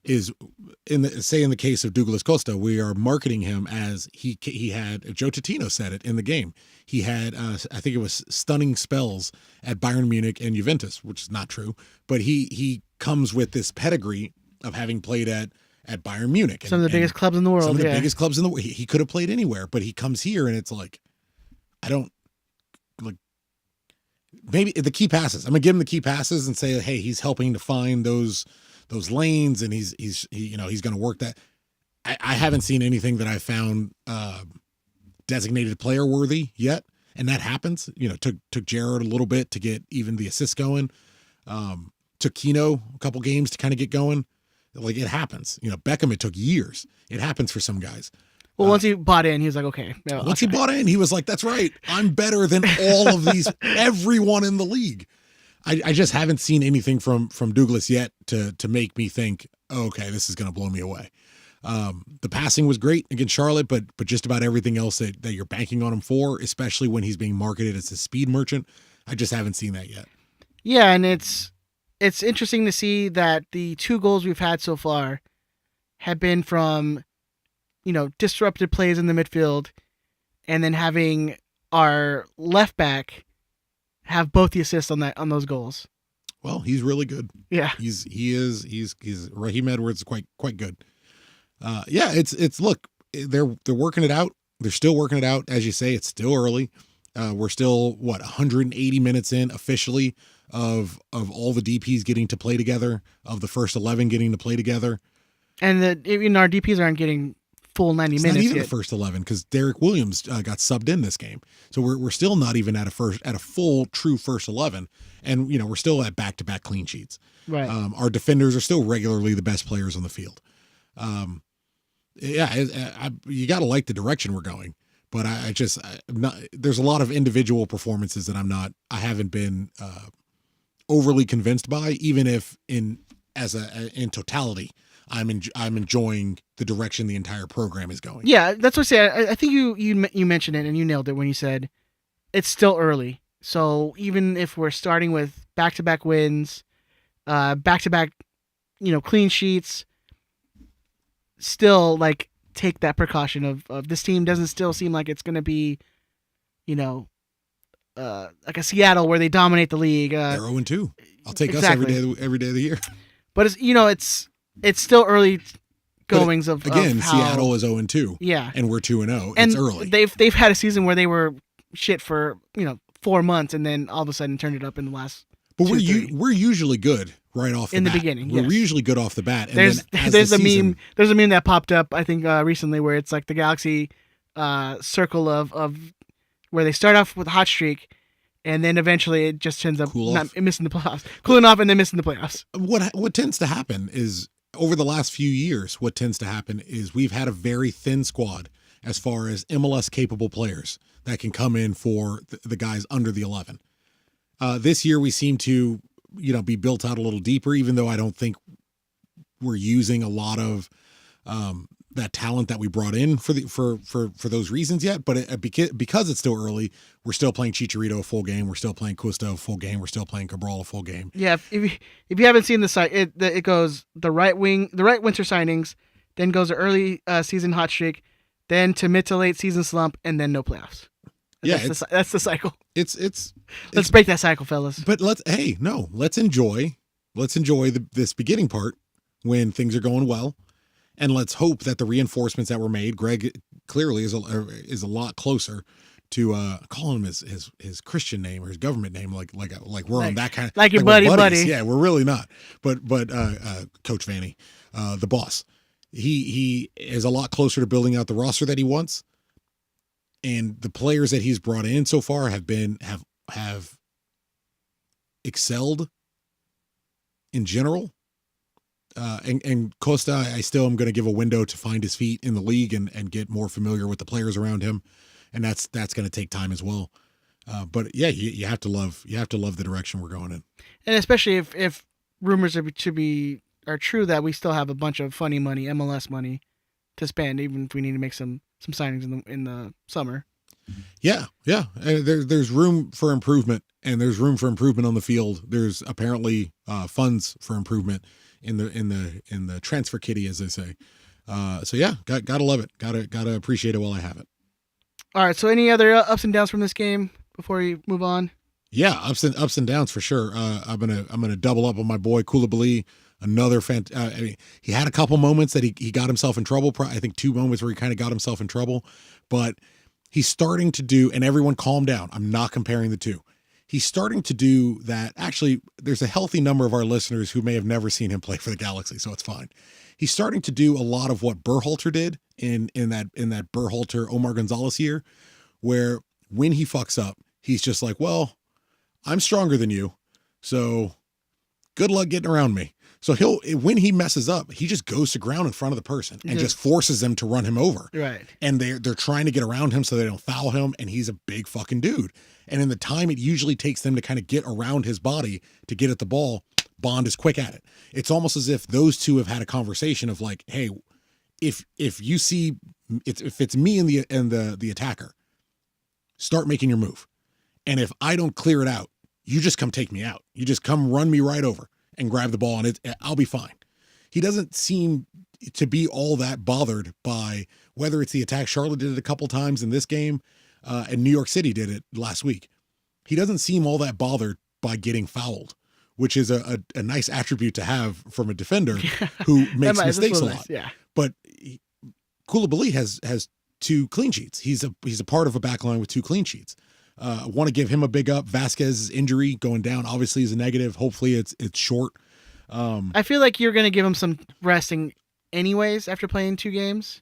is in the case of Douglas Costa, we are marketing him as he had, Joe Totino said it in the game. He had, I think it was stunning spells at Bayern Munich and Juventus, which is not true, but he comes with this pedigree of having played at Bayern Munich. Some of the biggest clubs in the world. Some of the biggest clubs in the world. He could have played anywhere, but he comes here and it's like, I don't like, maybe the key passes. I'm gonna give him the key passes and say, hey, he's helping to find those lanes, and he's going to work that. I haven't seen anything that I found designated player worthy yet, and that happens. Took Jared a little bit to get even the assist going. Took Keno a couple games to kind of get going. Like it happens. Beckham, it took years. It happens for some guys. Well, once he bought in, he was like, okay. Once he bought in, he was like, that's right. I'm better than all of these, everyone in the league. I just haven't seen anything from Douglas yet to make me think, oh, okay, this is going to blow me away. The passing was great against Charlotte, but just about everything else that you're banking on him for, especially when he's being marketed as a speed merchant, I just haven't seen that yet. Yeah, and it's interesting to see that the 2 goals we've had so far have been from, disrupted plays in the midfield, and then having our left back have both the assists on those goals. Well, he's really good. Yeah, he's Raheem Edwards is quite good. It's look, they're working it out. They're still working it out, as you say. It's still early. We're still 180 minutes in officially of all the DPs getting to play together, of the first 11 getting to play together, and even our DPs aren't getting full 90 minutes. Not even yet. the first 11 because Derek Williams got subbed in this game, so we're still not even at a full true first 11, and we're still at back-to-back clean sheets. Right. Our defenders are still regularly the best players on the field. You got to like the direction we're going, but there's a lot of individual performances that I haven't been overly convinced by, even if in totality. I'm enjoying the direction the entire program is going. Yeah, that's what I say. I think you mentioned it and you nailed it when you said it's still early. So even if we're starting with back-to-back wins, back-to-back, clean sheets, still like take that precaution of this team doesn't still seem like it's going to be, like a Seattle where they dominate the league. They're 0-2. I'll take exactly. us every day of the year. But it's still early goings of how, Seattle is 0-2. Yeah, and we're 2-0. And it's early. They've had a season where they were shit for 4 months, and then all of a sudden turned it up in the last. But we're usually good right off in the the beginning. We're yes. usually good off the bat. And there's a meme. There's a meme that popped up I think recently where it's like the Galaxy circle of where they start off with a hot streak. And then eventually it just ends up missing the playoffs. Cooling off and then missing the playoffs. What tends to happen is, over the last few years, what tends to happen is we've had a very thin squad as far as MLS-capable players that can come in for the guys under the 11. This year we seem to, be built out a little deeper, even though I don't think we're using a lot of that talent that we brought in for those reasons yet. But because it's still early, we're still playing Chicharito a full game. We're still playing Cuesta a full game. We're still playing Cabral a full game. Yeah, if you haven't seen the site, it goes the right winter signings, then goes to early season hot streak, then to mid to late season slump, and then no playoffs. That's the cycle. Let's break that cycle, fellas. But let's enjoy this beginning part when things are going well, and let's hope that the reinforcements that were made. Greg clearly is a lot closer to calling him his Christian name or his government name, like we're on that kind of like your buddy. Yeah, we're really not. But Coach Vanny, the boss, he is a lot closer to building out the roster that he wants. And the players that he's brought in so far have excelled in general. And Costa, I still am going to give a window to find his feet in the league and get more familiar with the players around him, and that's going to take time as well. But yeah, you have to love the direction we're going in, and especially if rumors are true that we still have a bunch of funny money, MLS money, to spend, even if we need to make some signings in the summer. Yeah. There's room for improvement, and there's room for improvement on the field. There's apparently funds for improvement in the transfer kitty, as they say. So yeah, gotta love it. Gotta appreciate it while I have it. All right. So any other ups and downs from this game before we move on? Yeah, ups and downs for sure. I'm gonna double up on my boy Koulibaly. Another he had a couple moments that he got himself in trouble. I think 2 moments where he kind of got himself in trouble, but he's starting to do, and everyone calm down. I'm not comparing the two. He's starting to do that. Actually, there's a healthy number of our listeners who may have never seen him play for the Galaxy, so it's fine. He's starting to do a lot of what Berhalter did in that Berhalter Omar Gonzalez year, where when he fucks up, he's just like, well, I'm stronger than you, so good luck getting around me. So when he messes up, he just goes to ground in front of the person and just forces them to run him over. Right. And they're trying to get around him so they don't foul him, and he's a big fucking dude. And in the time it usually takes them to kind of get around his body to get at the ball, Bond is quick at it. It's almost as if those two have had a conversation of like, hey, if you see if it's me and the attacker, start making your move. And if I don't clear it out, you just come take me out. You just come run me right over and grab the ball, and I'll be fine. He doesn't seem to be all that bothered by whether it's the attack. Charlotte did it a couple times in this game, and New York City did it last week. He doesn't seem all that bothered by getting fouled, which is a nice attribute to have from a defender who makes mistakes a lot. Yeah. But Koulibaly has 2 clean sheets. He's a part of a back line with 2 clean sheets. I want to give him a big up. Vasquez's injury going down obviously is a negative. Hopefully it's short. I feel like you're going to give him some resting anyways after playing 2 games.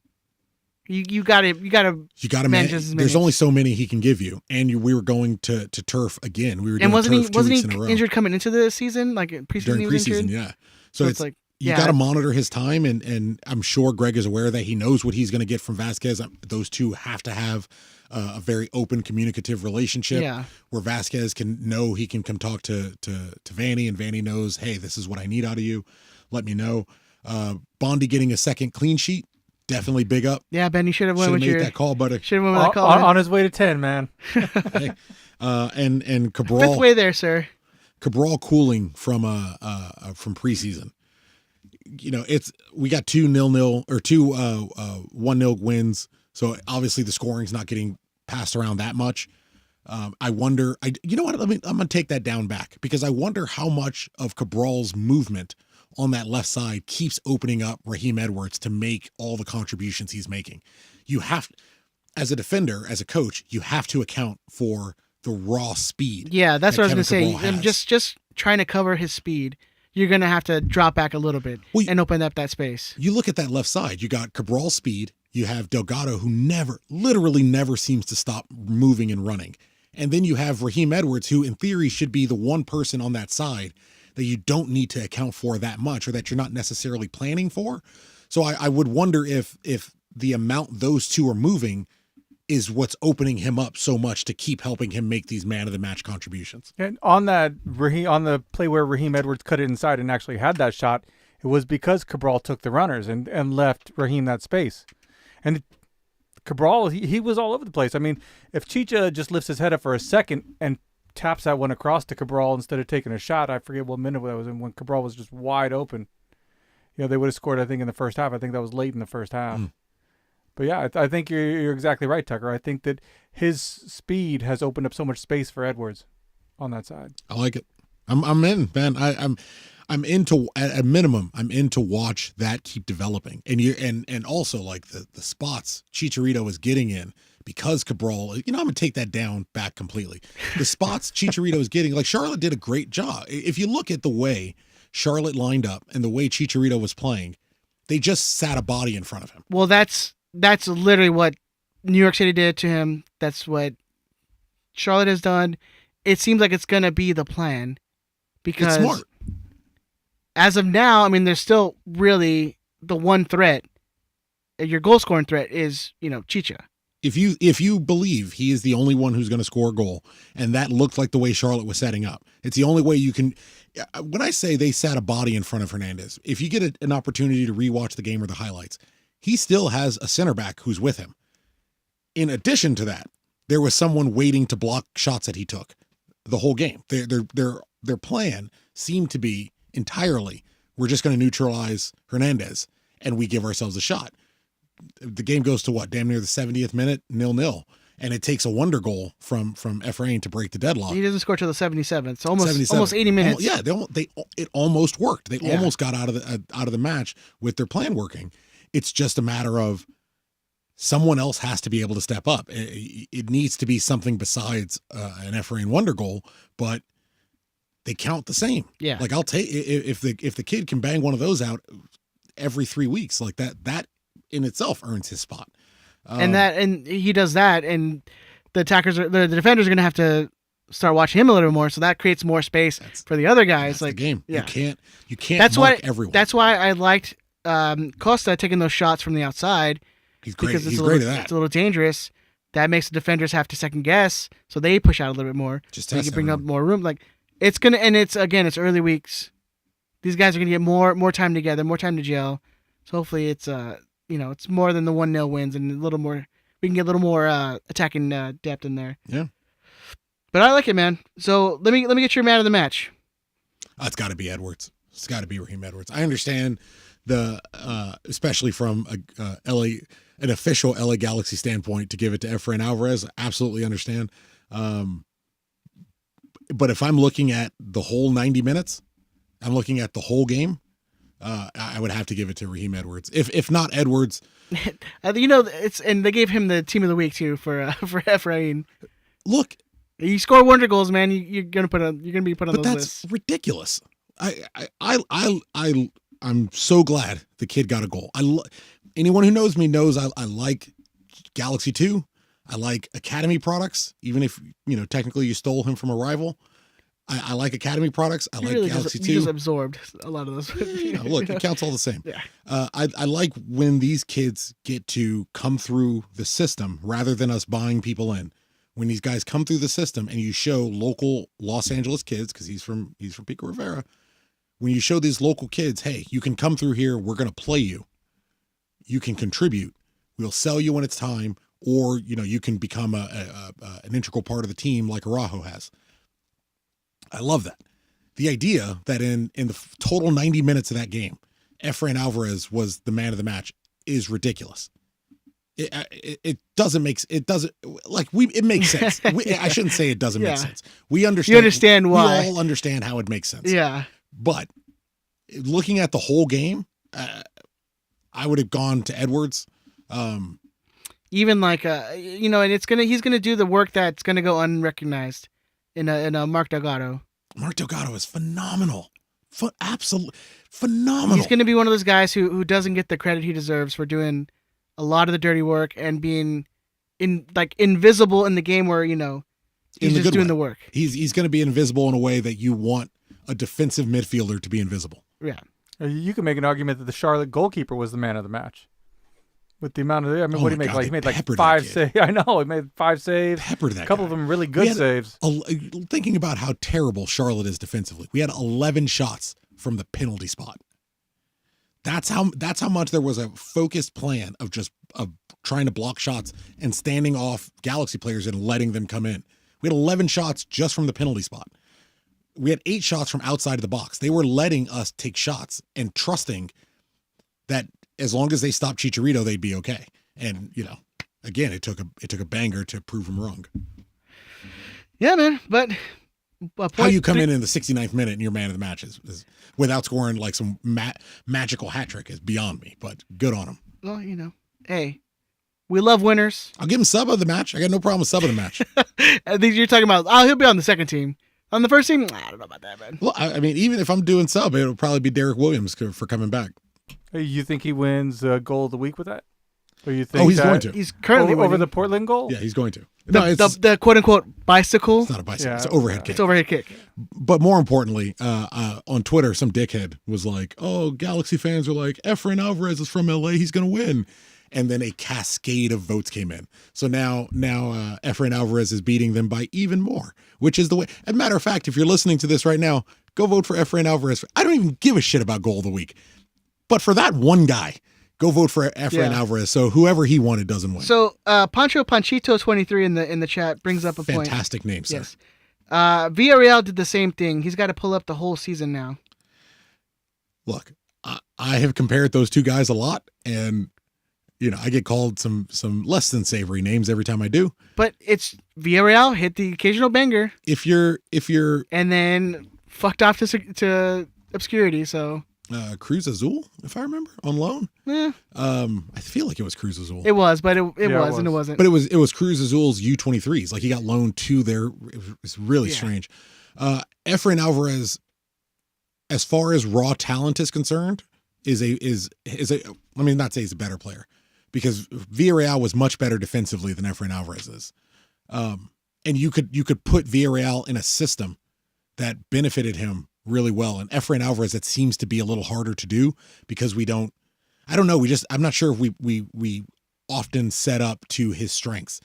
You got to manage his minutes. There's only so many he can give you, and we were going to turf again. We were doing wasn't turf 2 weeks in a he row. Injured coming into the season, like preseason? During preseason, yeah. So it's like you got to monitor his time, and I'm sure Greg is aware that he knows what he's going to get from Vasquez. Those two have to have a very open, communicative relationship where Vasquez can know he can come talk to Vanny, and Vanny knows, hey, this is what I need out of you. Let me know. Bondy getting a second clean sheet, definitely big up. Yeah, Ben, you should have went with that call, buddy. Should have went with that call on his way to 10, man. Hey, and Cabral, 5th way there, sir. Cabral cooling from preseason. You know, we got 2-0 or 1-0 wins. So obviously the scoring's not getting passed around that much. I wonder, you know what? I'm going to take that down back, because I wonder how much of Cabral's movement on that left side keeps opening up Raheem Edwards to make all the contributions he's making. You have, as a defender, as a coach, you have to account for the raw speed. Yeah, that's what I was Kevin going to say. Cabral Just trying to cover his speed, you're going to have to drop back a little bit and open up that space. You look at that left side, you got Cabral's speed. You have Delgado, who literally never seems to stop moving and running. And then you have Raheem Edwards, who in theory should be the one person on that side that you don't need to account for that much, or that you're not necessarily planning for. So I would wonder if the amount those two are moving is what's opening him up so much to keep helping him make these man of the match contributions. And on the play where Raheem Edwards cut it inside and actually had that shot, It was because Cabral took the runners and left Raheem that space. And Cabral, he was all over the place. I mean, if Chicha just lifts his head up for a second and taps that one across to Cabral instead of taking a shot, I forget what minute that was in, when Cabral was just wide open. They would have scored, I think, in the first half. I think that was late in the first half. But yeah, I think you're exactly right, Tucker. I think that his speed has opened up so much space for Edwards on that side. I like it. I'm in, man. I'm into, at a minimum, I'm in to watch that keep developing. And also like the spots Chicharito is getting in because Cabral, I'm going to take that back completely. The spots Chicharito is getting, like Charlotte did a great job. If you look at the way Charlotte lined up and the way Chicharito was playing, they just sat a body in front of him. Well, that's literally what New York City did to him. That's what Charlotte has done. It seems like it's going to be the plan because it's smart. As of now, I mean, there's still really the one threat. Your goal scoring threat is, Chicha. If you believe he is the only one who's going to score a goal, and that looked like the way Charlotte was setting up, it's the only way you can. When I say they sat a body in front of Hernandez, if you get an opportunity to rewatch the game or the highlights, he still has a center back who's with him. In addition to that, there was someone waiting to block shots that he took the whole game. Their plan seemed to be entirely, we're just going to neutralize Hernandez and we give ourselves a shot. The game goes to what? Damn near the 70th minute, 0-0. And it takes a wonder goal from Efrain to break the deadlock. He doesn't score till the 77th. So almost 80 minutes. Yeah, it almost worked. They almost got out of the match with their plan working. It's just a matter of someone else has to be able to step up. It needs to be something besides an Efrain wonder goal, but they count the same. Yeah. Like I'll take if the kid can bang one of those out every 3 weeks, like that in itself earns his spot. And he does that, and the defenders are going to have to start watching him a little more, so that creates more space for the other guys. That's the game. Yeah. You can't mark everyone. That's why I liked Costa taking those shots from the outside. He's great. Because He's great at that. It's a little dangerous. That makes the defenders have to second guess, so they push out a little bit more. Just so you test can bring up everyone. more room. Like it's early weeks. These guys are gonna get more time together, more time to gel. So hopefully it's it's more than the 1-0 wins and a little more. We can get a little more attacking depth in there. Yeah. But I like it, man. So let me get your man of the match. It's got to be Edwards. It's got to be Raheem Edwards. I understand especially from an official LA Galaxy standpoint, to give it to Efrain Alvarez. I absolutely understand. But if I'm looking at the whole 90 minutes, I'm looking at the whole game. I would have to give it to Raheem Edwards. If not Edwards, and they gave him the team of the week too for Efrain. Look, you score wonder goals, man. You're gonna be put on but those that's lists. ridiculous. I'm so glad the kid got a goal. Anyone who knows me knows I like Galaxy 2. I like Academy products, even if technically you stole him from a rival. I like Academy products. I like Galaxy 2. You just absorbed a lot of those. Look, it counts all the same. Yeah. I like when these kids get to come through the system rather than us buying people in. When these guys come through the system and you show local Los Angeles kids, because he's from Pico Rivera, when you show these local kids, hey, you can come through here, we're going to play you. You can contribute. We'll sell you when it's time, or you can become an integral part of the team like Araujo has. I love that. The idea that in the total 90 minutes of that game, Efrain Alvarez was the man of the match is ridiculous. It makes sense. I shouldn't say it doesn't make sense. We understand. You understand why. We all understand how it makes sense. Yeah. But looking at the whole game, I would have gone to Edwards. Even and he's gonna do the work that's gonna go unrecognized in a Mark Delgado. Mark Delgado is phenomenal. Absolutely phenomenal. He's gonna be one of those guys who doesn't get the credit he deserves for doing a lot of the dirty work and being invisible in the game where he's just doing the work. He's going to be invisible in a way that you want a defensive midfielder to be invisible. Yeah. You can make an argument that the Charlotte goalkeeper was the man of the match. With the amount of, what did he make? He made 5 saves. I know, he made 5 saves. Peppered that a couple guy. of them really good saves. Thinking about how terrible Charlotte is defensively, we had 11 shots from the penalty spot. That's how much there was a focused plan of trying to block shots and standing off Galaxy players and letting them come in. We had 11 shots just from the penalty spot. We had 8 shots from outside of the box. They were letting us take shots and trusting that as long as they stopped Chicharito, they'd be okay. And, again, it took a banger to prove them wrong. Yeah, man. But how you come in the 69th minute and you're man of the match is without scoring like some magical hat trick is beyond me, but good on him. Well, hey, we love winners. I'll give him sub of the match. I got no problem with sub of the match. I think you're talking about, he'll be on the second team. On the first team, I don't know about that, man. Well, I mean, even if I'm doing sub, it'll probably be Derek Williams for coming back. You think he wins goal of the week with that? Or you think he's going to. He's currently over winning. the Portland goal? Yeah, he's going to. No, it's the quote-unquote bicycle. It's not a bicycle. Yeah. It's an overhead kick. It's overhead kick. But more importantly, on Twitter, some dickhead was like, "Oh, Galaxy fans are like, Efrain Alvarez is from LA. He's going to win." And then a cascade of votes came in. So now Efrain Alvarez is beating them by even more, which is the way. As a matter of fact, if you're listening to this right now, go vote for Efrain Alvarez. I don't even give a shit about goal of the week. But for that one guy, go vote for Efrain Alvarez. So whoever he wanted doesn't win. So Pancho Panchito 23 in the chat brings up a point. Fantastic name, sir. Yes. Villarreal did the same thing. He's got to pull up the whole season now. Look, I have compared those two guys a lot, and I get called some less than savory names every time I do. But it's Villarreal hit the occasional banger. If you're and then fucked off to obscurity. So Cruz Azul, if I remember, on loan. Yeah. I feel like it was Cruz Azul. It was, but it was, and it wasn't. But it was Cruz Azul's U23s. Like he got loaned to their. It was really strange. Efrain Alvarez, as far as raw talent is concerned, is a. Let me not say he's a better player, because Villarreal was much better defensively than Efrain Alvarez is. And you could put Villarreal in a system that benefited him really well. And Efrain Alvarez, that seems to be a little harder to do because I don't know. I'm not sure if we often set up to his strengths.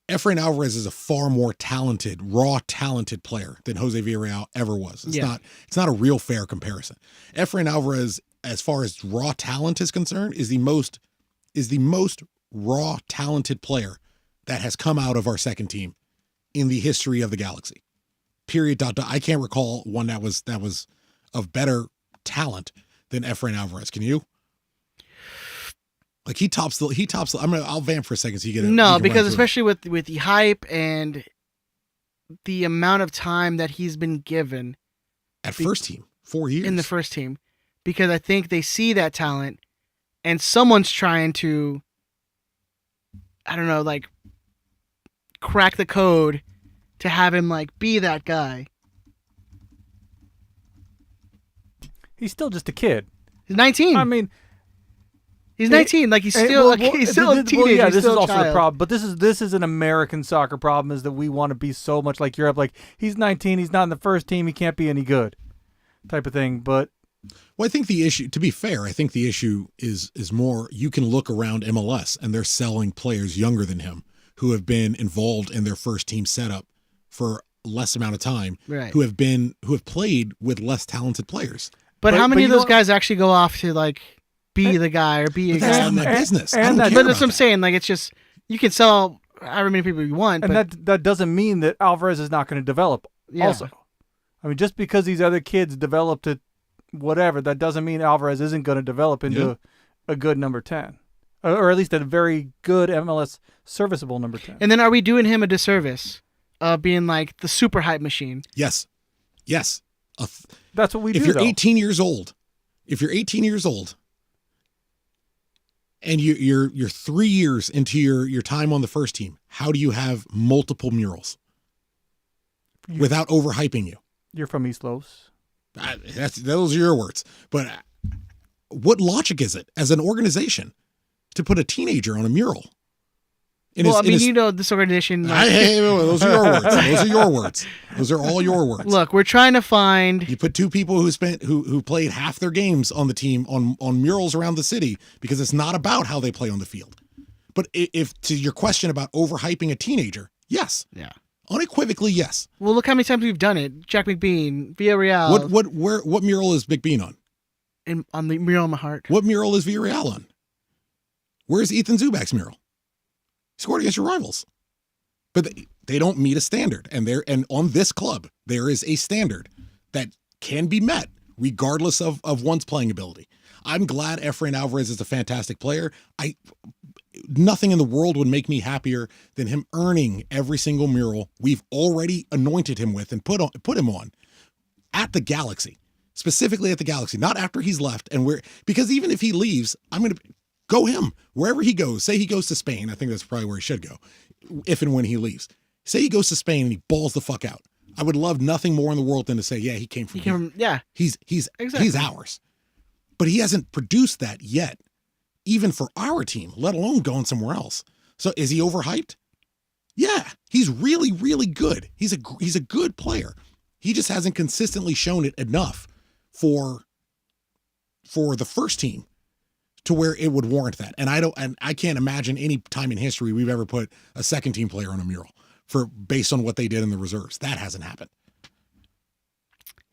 Efrain Alvarez is a far more talented, raw talented player than Jose Villarreal ever was. It's not a real fair comparison. Efrain Alvarez, as far as raw talent is concerned, is the most raw talented player that has come out of our second team in the history of the Galaxy. Period. I can't recall one that was of better talent than Efrain Alvarez. Can you? Like he tops. I'll vamp for a second so you get it. No, because especially with the hype and the amount of time that he's been given at first team, 4 years in the first team, because I think they see that talent, and someone's trying to, I don't know, like crack the code to have him like be that guy. He's still just a kid. He's 19. I mean, he's 19. Like he's still a teenager. Well, yeah, this is still also a the problem. But this is an American soccer problem, is that we want to be so much like Europe. Like he's 19. He's not in the first team. He can't be any good, type of thing. But I think the issue, to be fair, I think the issue is more. You can look around MLS and they're selling players younger than him who have been involved in their first team setup for less amount of time, right, who have played with less talented players. But how many of those guys actually go off to like be the guy or be a guy? That's not my business. But that's what I'm saying. Like it's just, you can sell however many people you want, and that doesn't mean that Alvarez is not going to develop. Yeah. Also, I mean, just because these other kids developed it, whatever, that doesn't mean Alvarez isn't going to develop into a good number 10, or at least a very good MLS serviceable number 10. And then are we doing him a disservice of being like the super hype machine? Yes. That's what we do. If you're 18 years old, and you're 3 years into your time on the first team, how do you have multiple murals without overhyping you? You're from East Los. Those are your words. But what logic is it as an organization to put a teenager on a mural? This organization. Those are your words. Those are your words. Those are all your words. Look, we're trying to find. You put two people who played half their games on the team on murals around the city because it's not about how they play on the field. But if to your question about overhyping a teenager, yes, unequivocally yes. Well, look how many times we've done it. Jack McBean, Villarreal. What mural is McBean on? on the mural in my heart. What mural is Villarreal on? Where's Ethan Zubak's mural? He scored against your rivals. But they don't meet a standard. And on this club, there is a standard that can be met regardless of one's playing ability. I'm glad Efrain Alvarez is a fantastic player. Nothing in the world would make me happier than him earning every single mural we've already anointed him with and put him on at the Galaxy, specifically at the Galaxy, not after he's left. Because even if he leaves, I'm going to go him wherever he goes. Say he goes to Spain. I think that's probably where he should go if and when he leaves. Say he goes to Spain and he balls the fuck out. I would love nothing more in the world than to say, yeah, he came from here. Yeah. He's ours. But he hasn't produced that yet, even for our team, let alone going somewhere else. So is he overhyped? Yeah, he's really, really good. He's a good player. He just hasn't consistently shown it enough for the first team to where it would warrant that. And I can't imagine any time in history we've ever put a second team player on a mural based on what they did in the reserves. That hasn't happened.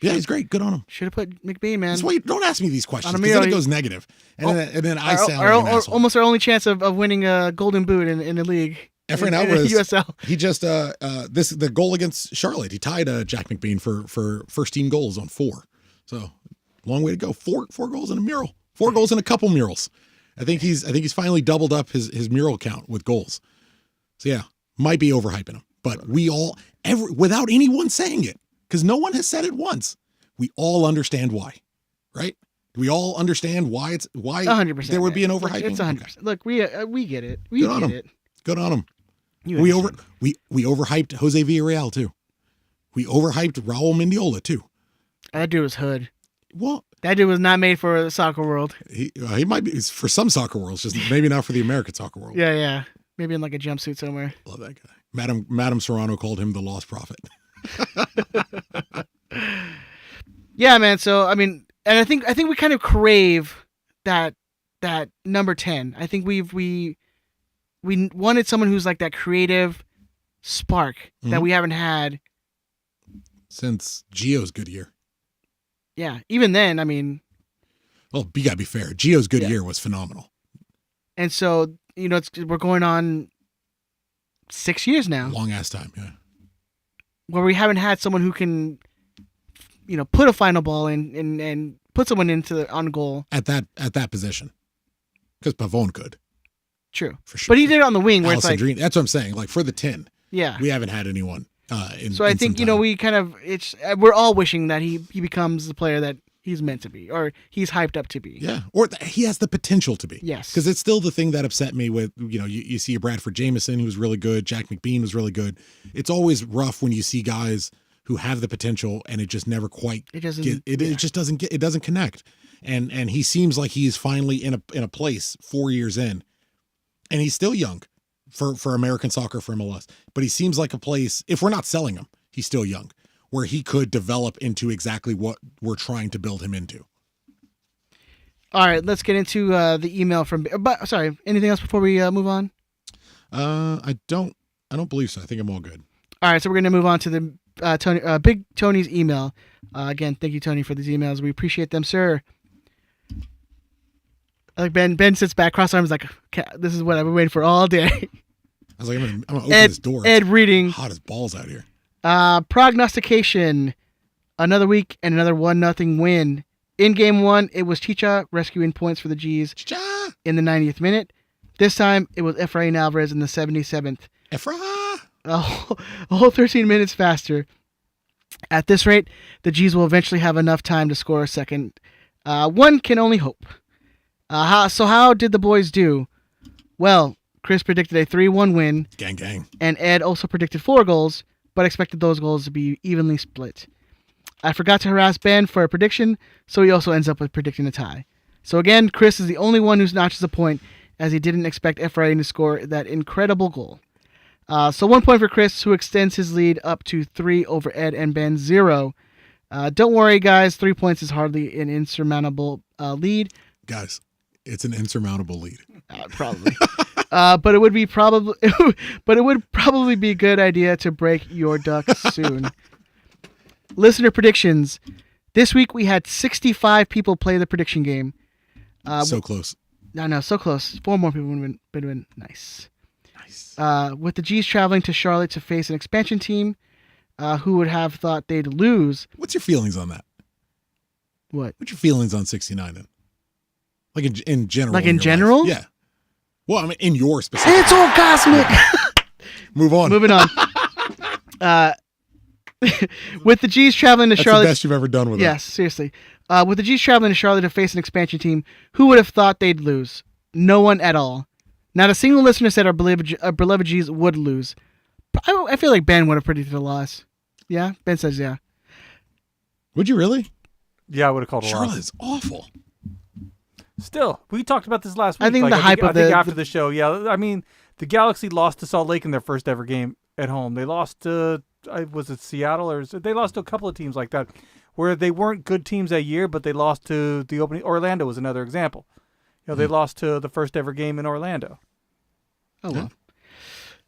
Yeah, he's great. Good on him. Should have put McBean, man. That's why don't ask me these questions because then it goes negative. And then I sound like an asshole. Almost our only chance of winning a golden boot in the league. Efrain Alvarez, USL. He just the goal against Charlotte. He tied Jack McBean for first team goals on 4. So long way to go. 4 goals in a mural. 4 goals in a couple murals. I think he's finally doubled up his mural count with goals. So yeah, might be overhyping him, but we all without anyone saying it. Because no one has said it once. We all understand why, right? We all understand why 100%. There would be an overhyping. It's 100%. Okay. Look, we get it. We get it. Good on him. We overhyped Jose Villarreal too. We overhyped Raul Mendiola too. That dude was hood. Well, that dude was not made for the soccer world. He might be for some soccer worlds, just maybe not for the American soccer world. Yeah. Maybe in like a jumpsuit somewhere. Love that guy. Madam Serrano called him the lost prophet. Yeah, man. So I mean, and I think we kind of crave that number 10. I think we wanted someone who's like that creative spark that we haven't had since Gio's good year. Yeah, even then, I mean. Well, you gotta be fair. Gio's good year was phenomenal. And so we're going on 6 years now. Long ass time, yeah. Where we haven't had someone who can, put a final ball in and put someone on goal at that position, because Pavone could. True, for sure. But he did it on the wing, where it's like that's what I'm saying. Like for the 10, yeah, we haven't had anyone. So I think we kind of we're all wishing that he becomes the player that he's meant to be, or he's hyped up to be. Yeah, or he has the potential to be. Yes, because it's still the thing that upset me with you see a Bradford Jameson who was really good, Jack McBean was really good. It's always rough when you see guys who have the potential and it just never quite it just doesn't connect. And he seems like he's finally in a place 4 years in, and he's still young for American soccer, for MLS. But he seems like a place, if we're not selling him, he's still young, where he could develop into exactly what we're trying to build him into. All right, let's get into the email from. But sorry, anything else before we move on? I don't believe so. I think I'm all good. All right, so we're going to move on to the Big Tony's email. Again, thank you, Tony, for these emails. We appreciate them, sir. Like Ben sits back, cross arms, like, okay, this is what I've been waiting for all day. I was like, I'm gonna open this door. Ed reading. Hot as balls out here. Prognostication. Another week and another 1-0 win. In game 1, it was Chicha rescuing points for the G's in the 90th minute. This time, it was Efrain Alvarez in the 77th. Efra! A whole 13 minutes faster. At this rate, the G's will eventually have enough time to score a second. One can only hope. How did the boys do? Well, Chris predicted a 3-1 win. Gang, gang. And Ed also predicted 4 goals, but expected those goals to be evenly split. I forgot to harass Ben for a prediction, so he also ends up with predicting a tie. So again, Chris is the only one who notches a point, as he didn't expect Efrain to score that incredible goal. So 1 point for Chris, who extends his lead up to 3 over Ed and Ben 0. Don't worry, guys. 3 points is hardly an insurmountable lead. Guys, it's an insurmountable lead. Probably. But it would probably be a good idea to break your duck soon. Listener predictions. This week we had 65 people play the prediction game. So close. I know, so close. 4 more people would have been nice. Nice. With the G's traveling to Charlotte to face an expansion team, who would have thought they'd lose? What's your feelings on that? What? What's your feelings on 69 then? Like in general. Like in general? Life? Yeah. Well, I mean, in your specific. It's all cosmic. Move on. Moving on. With the G's traveling to That's Charlotte. the best you've ever done with it. Yes, seriously. With the G's traveling to Charlotte to face an expansion team, who would have thought they'd lose? No one at all. Not a single listener said our beloved G's would lose. I feel like Ben would have predicted a loss. Yeah? Ben says yeah. Would you really? Yeah, I would have called a loss. Charlotte's awful. Still, we talked about this last week. I think the hype of I think after the show, yeah. I mean, the Galaxy lost to Salt Lake in their first ever game at home. They lost to, was it Seattle? They lost to a couple of teams like that where they weren't good teams that year, but they lost to the opening. Orlando was another example. They lost to the first ever game in Orlando. Oh,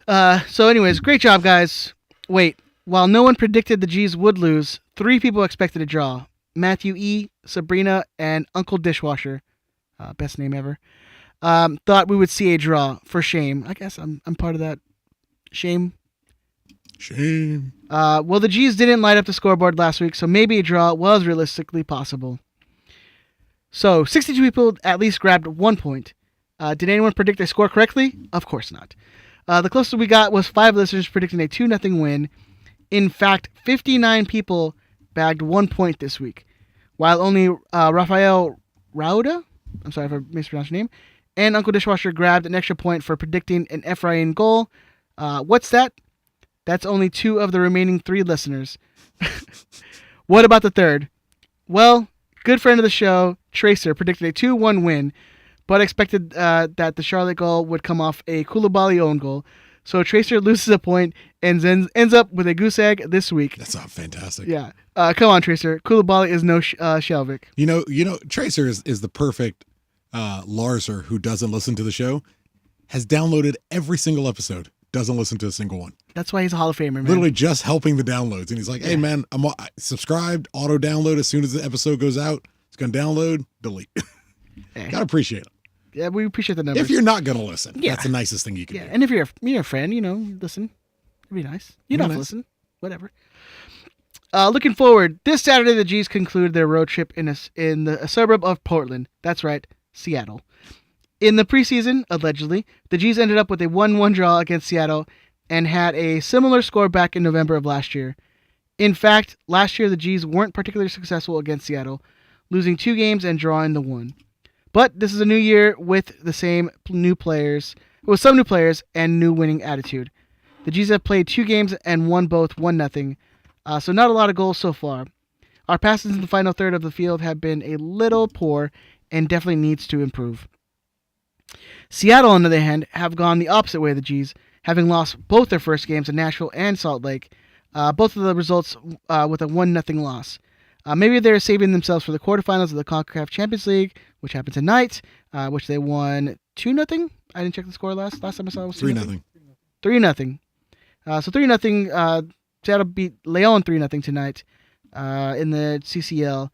well. So anyways, great job, guys. Wait, while no one predicted the G's would lose, 3 people expected a draw. Matthew E., Sabrina, and Uncle Dishwasher. Best name ever. Thought we would see a draw. For shame. I guess I'm part of that. Shame. Shame. Well, the G's didn't light up the scoreboard last week, so maybe a draw was realistically possible. So, 62 people at least grabbed 1 point. Did anyone predict a score correctly? Of course not. The closest we got was 5 listeners predicting a 2-0 win. In fact, 59 people bagged 1 point this week, while only Rafael Rauda, I'm sorry if I mispronounced your name, and Uncle Dishwasher grabbed an extra point for predicting an Efrain goal. What's that? That's only 2 of the remaining 3 listeners. What about the third? Well, good friend of the show, Tracer, predicted a 2-1 win, but expected that the Charlotte goal would come off a Koulibaly own goal. So Tracer loses a point and ends up with a goose egg this week. That's not fantastic. Yeah. Come on, Tracer. Koulibaly is no Shelvik. You know, Tracer is the perfect Larser who doesn't listen to the show, has downloaded every single episode, doesn't listen to a single one. That's why he's a Hall of Famer, man. Literally just helping the downloads. And he's like, hey, man, I'm subscribed, auto-download as soon as the episode goes out. It's going to download, delete. Gotta appreciate it. Yeah, we appreciate the numbers. If you're not going to listen, Yeah. that's the nicest thing you can do. And if you're a friend, listen. It'd be nice. You don't have to nice. listen. Whatever. Looking forward, this Saturday the G's concluded their road trip in a suburb of Portland. That's right, Seattle. In the preseason, allegedly, the G's ended up with a 1-1 draw against Seattle and had a similar score back in November of last year. In fact, last year the G's weren't particularly successful against Seattle, losing 2 games and drawing the 1. But this is a new year with some new players and new winning attitude. The G's have played 2 games and won both 1-0. So not a lot of goals so far. Our passes in the final third of the field have been a little poor and definitely needs to improve. Seattle, on the other hand, have gone the opposite way of the G's, having lost both their first games in Nashville and Salt Lake, both of the results with a 1-0 loss. Maybe they're saving themselves for the quarterfinals of the CONCACAF Champions League, which happened tonight, which they won 2-0. I didn't check the score last time I saw it was 3-0. 3-0. So 3-0. Seattle beat Leon 3-0 tonight in the CCL.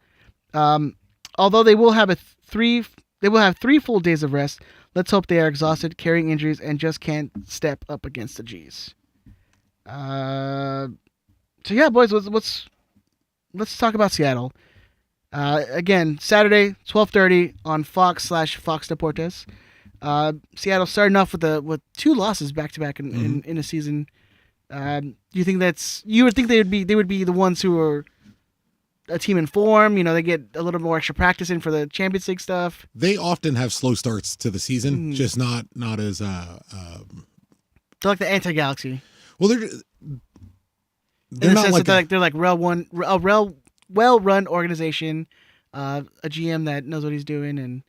Although they will have 3 full days of rest. Let's hope they are exhausted, carrying injuries, and just can't step up against the G's. So yeah, boys, let's talk about Seattle. Again, Saturday, 12:30 on Fox/Fox Deportes. Seattle starting off with 2 losses back to back in a season. You would think they would be the ones who are a team in form. They get a little more extra practice in for the Champions League stuff. They often have slow starts to the season, just not as They're like the anti-Galaxy. well. They're in the not sense like that they're like a well-run organization, a GM that knows what he's doing and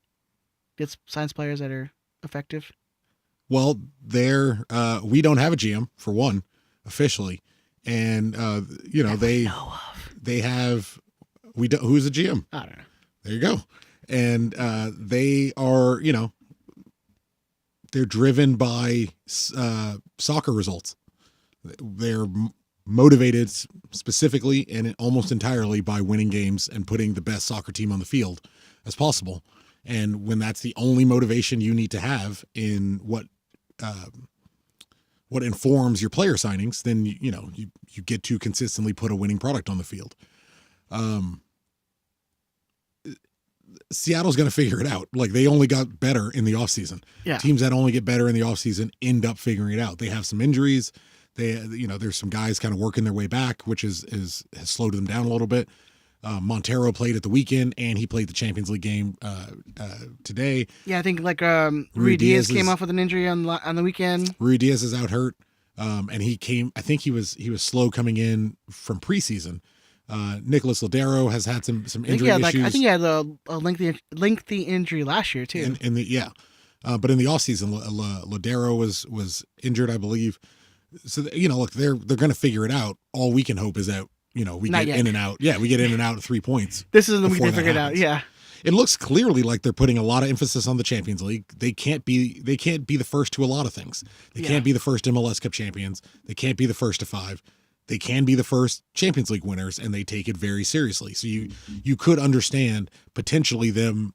gets signs players that are effective. Well, we don't have a GM for one officially, and they have who's the GM? I don't know. There you go, and they are they're driven by soccer results. They're motivated specifically and almost entirely by winning games and putting the best soccer team on the field as possible. And when that's the only motivation you need to have in what informs your player signings, then you get to consistently put a winning product on the field. Seattle's going to figure it out. Like, they only got better in the offseason. Yeah. Teams that only get better in the offseason end up figuring it out. They have some injuries. There's some guys kind of working their way back, which has slowed them down a little bit. Montero played at the weekend, and he played the Champions League game today. Yeah, I think Rui Diaz came off with an injury on the weekend. Rui Diaz is out hurt, and he came. I think he was slow coming in from preseason. Nicholas Ladero has had some injury issues. I think he had a lengthy injury last year too. But in the offseason, Ladero was injured, I believe. So look, they're going to figure it out. All we can hope is that we get in and out. Yeah, we get in and out at 3 points. This is the week they figure it out. Yeah. It looks clearly like they're putting a lot of emphasis on the Champions League. They can't be the first to a lot of things. They can't be the first MLS Cup champions. They can't be the first to 5. They can be the first Champions League winners, and they take it very seriously. So you could understand potentially them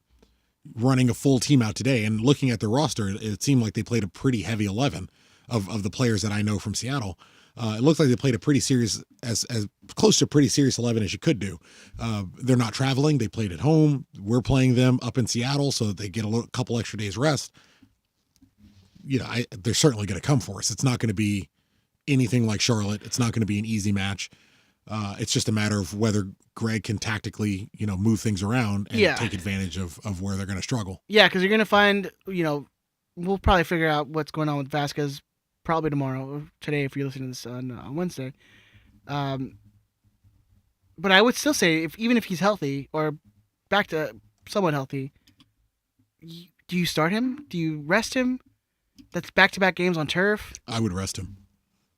running a full team out today. And looking at their roster, it seemed like they played a pretty heavy 11 of the players that I know from Seattle. It looks like they played a pretty serious, as close to a pretty serious 11 as you could do. They're not traveling. They played at home. We're playing them up in Seattle so that they get a couple extra days rest. They're certainly going to come for us. It's not going to be anything like Charlotte. It's not going to be an easy match. It's just a matter of whether Greg can tactically, move things around and take advantage of where they're going to struggle. Yeah, because you're going to find, we'll probably figure out what's going on with Vasquez probably tomorrow or today if you're listening to this on Wednesday. But I would still say, even if he's healthy or back to somewhat healthy, do you start him? Do you rest him? That's back-to-back games on turf. I would rest him.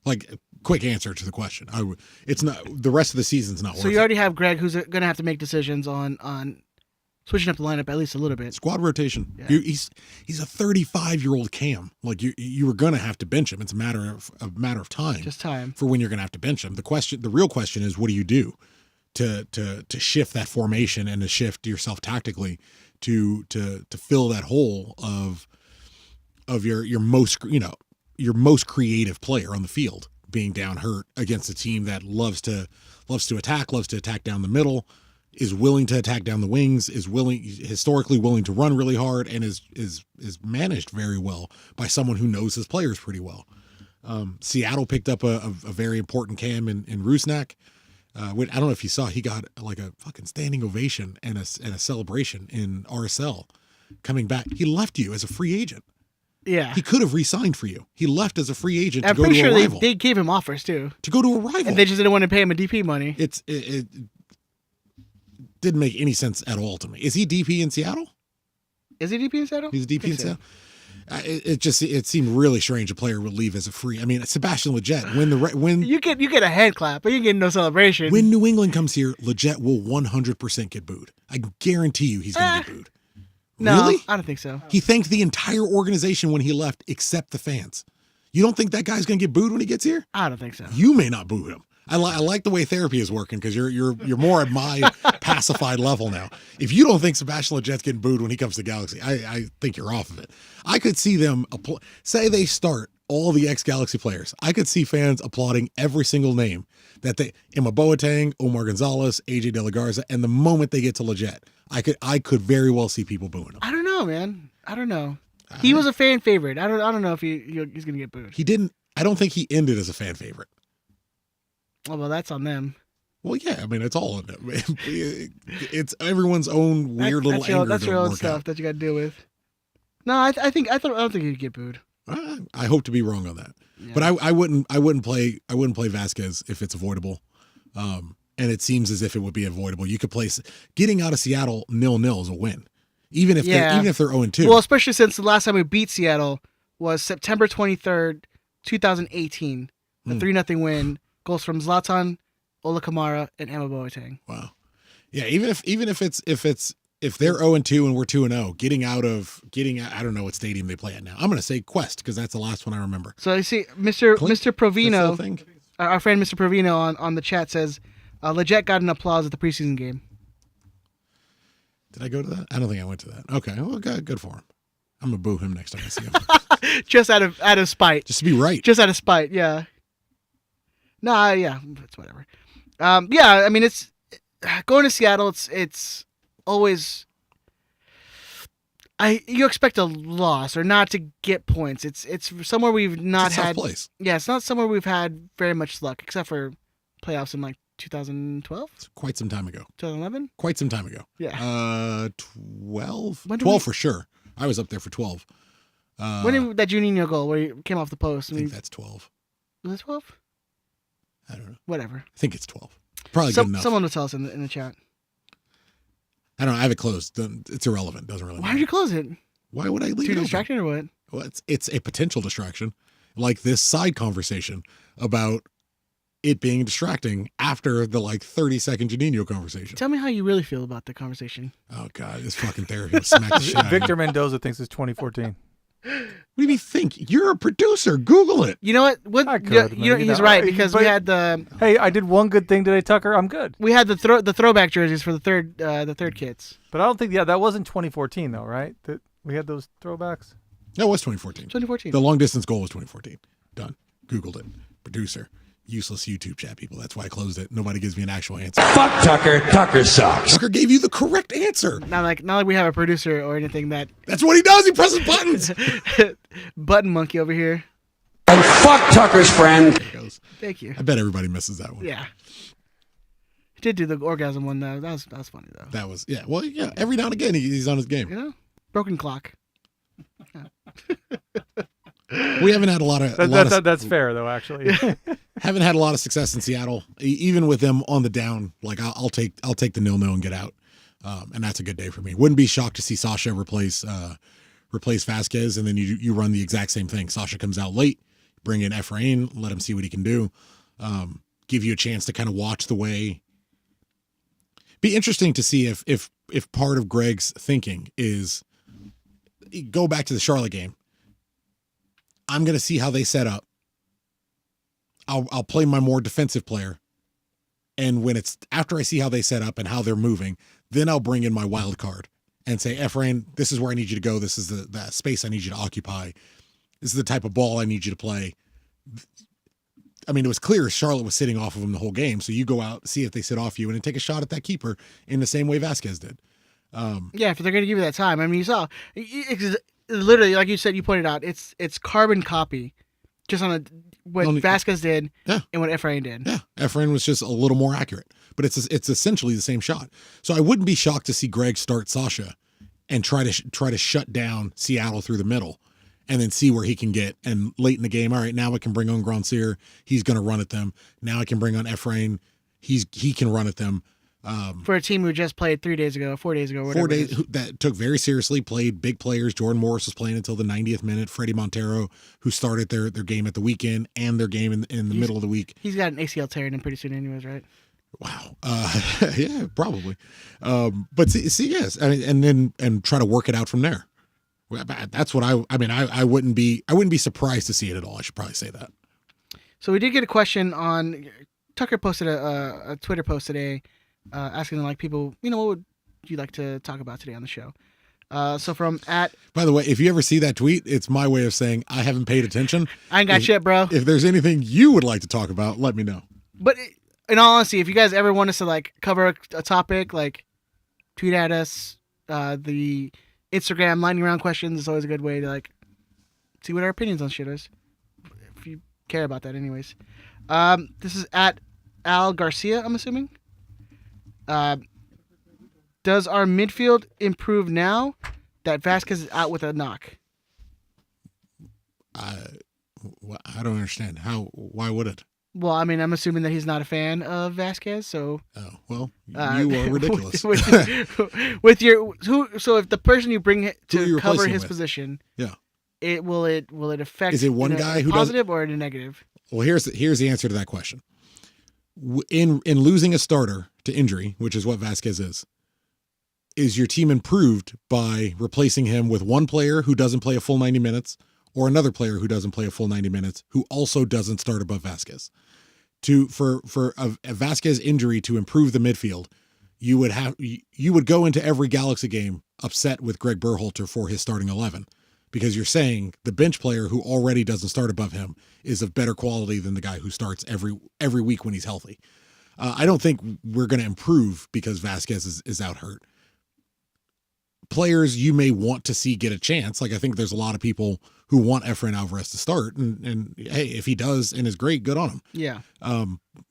Like, quick answer to the question. It's not the rest of the season's not worth it. So you already have Greg, who's going to have to make decisions on switching up the lineup at least a little bit. Squad rotation. Yeah. He's a 35-year-old Cam. Like, you were going to have to bench him. It's a matter of time. Just time for when you're going to have to bench him. The real question is, what do you do to shift that formation and to shift yourself tactically to fill that hole of your most creative player on the field being down hurt against a team that loves to attack down the middle, is willing to attack down the wings, is historically willing to run really hard, and is managed very well by someone who knows his players pretty well. Seattle picked up a very important Cam in Rusnak. I don't know if you saw, he got like a fucking standing ovation and a celebration in RSL coming back. He left you as a free agent. Yeah. He could have re-signed for you. He left as a free agent to go to a rival. They gave him offers too. To go to a rival. And they just didn't want to pay him a DP money. It didn't make any sense at all to me. Is he DP in Seattle? Is he DP in Seattle? He's DP in Seattle. It seemed really strange a player would leave as a free. I mean, Sebastian Lletget, when you get a hand clap, but you get no celebration. When New England comes here, Lletget will 100% get booed. I guarantee you he's going to get booed. No, really? I don't think so. He thanked the entire organization when he left, except the fans. You don't think that guy's going to get booed when he gets here? I don't think so. You may not boo him. I like the way therapy is working because you're more at my pacified level now. If you don't think Sebastian Lletget's getting booed when he comes to Galaxy, I think you're off of it. I could see them say they start all the ex-Galaxy players. I could see fans applauding every single name that Emma Boateng, Omar Gonzalez, AJ De La Garza, and the moment they get to Lletget, I could very well see people booing him. I don't know, man. I don't know. He was a fan favorite. I don't know if he's going to get booed. He didn't. I don't think he ended as a fan favorite. Well, that's on them. Well, yeah. I mean, it's all on them. It's everyone's own weird little anger. That's your own stuff that you got to deal with. No, I don't think he'd get booed. I hope to be wrong on that, yeah. But I wouldn't play Vasquez if it's avoidable. And it seems as if it would be avoidable. You could place getting out of Seattle 0-0 is a win, even if they're 0-2. Well, especially since the last time we beat Seattle was September 23rd, 2018, a 3-0 win. Goals from Zlatan, Ola Kamara, and Emma Boateng. Wow, yeah. Even if they're 0-2 and we're 2-0, getting out, I don't know what stadium they play at now. I'm going to say Quest because that's the last one I remember. So you see, Mr. Provino. Our friend Mr. Provino on the chat says, Leggett got an applause at the preseason game. Did I go to that? I don't think I went to that. Okay, well, good for him. I'm gonna boo him next time I see him. Just out of spite. Just to be right. Just out of spite, yeah. Nah, yeah, it's whatever. Yeah, I mean, it's going to Seattle. It's always you expect a loss or not to get points. It's somewhere we've not it's a had. tough place. Yeah, it's not somewhere we've had very much luck, except for playoffs in like 2012, It's quite some time ago. 2011. Quite some time ago. Yeah. 12. When did 12 for sure. I was up there for 12. When did that Juninho goal where he came off the post? I think that's 12. Was it 12? I don't know. Whatever. I think it's 12. Probably good enough. Someone will tell us in the chat. I don't know. I have it closed. It's irrelevant. Doesn't really matter. Why did you close it? Why would I leave Too it open? distracted or what? Well, it's a potential distraction. Like this side conversation about it being distracting after the 30-second Juninho conversation. Tell me how you really feel about the conversation. Oh, God. This fucking therapy will smack the shit out of Victor me. Mendoza thinks it's 2014. What do you think? You're a producer. Google it. You know what? I could, you know, man, he's right because we but- had the Hey, I did one good thing today, Tucker. I'm good. the throwback jerseys for the third kits. But I don't think, that wasn't 2014 though, right? That we had those throwbacks. No, it was 2014. 2014. The long distance goal was 2014. Done. Googled it. Producer. Useless YouTube chat people. That's why I closed it. Nobody gives me an actual answer. Fuck Tucker. Tucker sucks. Tucker gave you the correct answer. Not like we have a producer or anything that That's what he does. He presses buttons. button monkey over here. And fuck Tucker's friend. There he goes. Thank you. I bet everybody misses that one. Yeah. He did do the orgasm one though. That was funny though. That was, yeah. Well, yeah. Every now and again, he's on his game. You know, broken clock. We haven't had a lot of That's fair though, actually. haven't had a lot of success in Seattle, even with them on the down. Like I'll take the 0-0 and get out, and that's a good day for me. Wouldn't be shocked to see Sasha replace Vasquez, and then you run the exact same thing. Sasha comes out late, bring in Efrain, let him see what he can do, give you a chance to kind of watch the way. Be interesting to see if part of Greg's thinking is go back to the Charlotte game. I'm going to see how they set up. I'll play my more defensive player. And when it's after I see how they set up and how they're moving, then I'll bring in my wild card and say, Efrain, this is where I need you to go. This is the space I need you to occupy. This is the type of ball I need you to play. I mean, it was clear Charlotte was sitting off of him the whole game. So you go out, see if they sit off you, and then take a shot at that keeper in the same way Vasquez did. Yeah, if they're going to give you that time. I mean, you saw literally, like you said, you pointed out, it's carbon copy, just on what Vasquez did and what Efrain did. Yeah, Efrain was just a little more accurate, but it's essentially the same shot. So I wouldn't be shocked to see Greg start Sasha and try to shut down Seattle through the middle, and then see where he can get. And late in the game, all right, now I can bring on Grandsir. He's going to run at them. Now I can bring on Efrain. He can run at them. For a team who just played 3 days ago, 4 days ago, whatever. 4 days that took very seriously, played big players. Jordan Morris was playing until the 90th minute. Freddie Montero, who started their game at the weekend and their game in the middle of the week. He's got an ACL tear in him pretty soon, anyways, right? Wow. Yeah, probably. But see, yes, and try to work it out from there. That's what I wouldn't be surprised to see it at all. I should probably say that. So we did get a question on Tucker posted a Twitter post today. Asking people, what would you like to talk about today on the show? So from By the way, if you ever see that tweet, it's my way of saying I haven't paid attention. I ain't got shit, bro. If there's anything you would like to talk about, let me know. But in all honesty, if you guys ever want us to cover a topic, tweet at us. The Instagram lightning round questions is always a good way to see what our opinions on shit is. If you care about that, anyways. This is at Al Garcia, I'm assuming. Does our midfield improve now that Vasquez is out with a knock? I don't understand. Why would it? Well, I mean, I'm assuming that he's not a fan of Vasquez, so. Oh, well, you are ridiculous. So if the person you bring to cover his position, yeah, will it affect? Is it one guy who positive or in a negative? Well, here's the answer to that question. In losing a starter to injury, which is what Vasquez is your team improved by replacing him with one player who doesn't play a full 90 minutes or another player who doesn't play a full 90 minutes who also doesn't start above Vasquez? for a Vasquez injury to improve the midfield, you would go into every Galaxy game upset with Greg Berhalter for his starting 11, because you're saying the bench player who already doesn't start above him is of better quality than the guy who starts every week when he's healthy. I don't think we're going to improve because Vasquez is out hurt. Players you may want to see get a chance. Like, I think there's a lot of people who want Efrain Alvarez to start, and hey, if he does and is great, good on him. Yeah.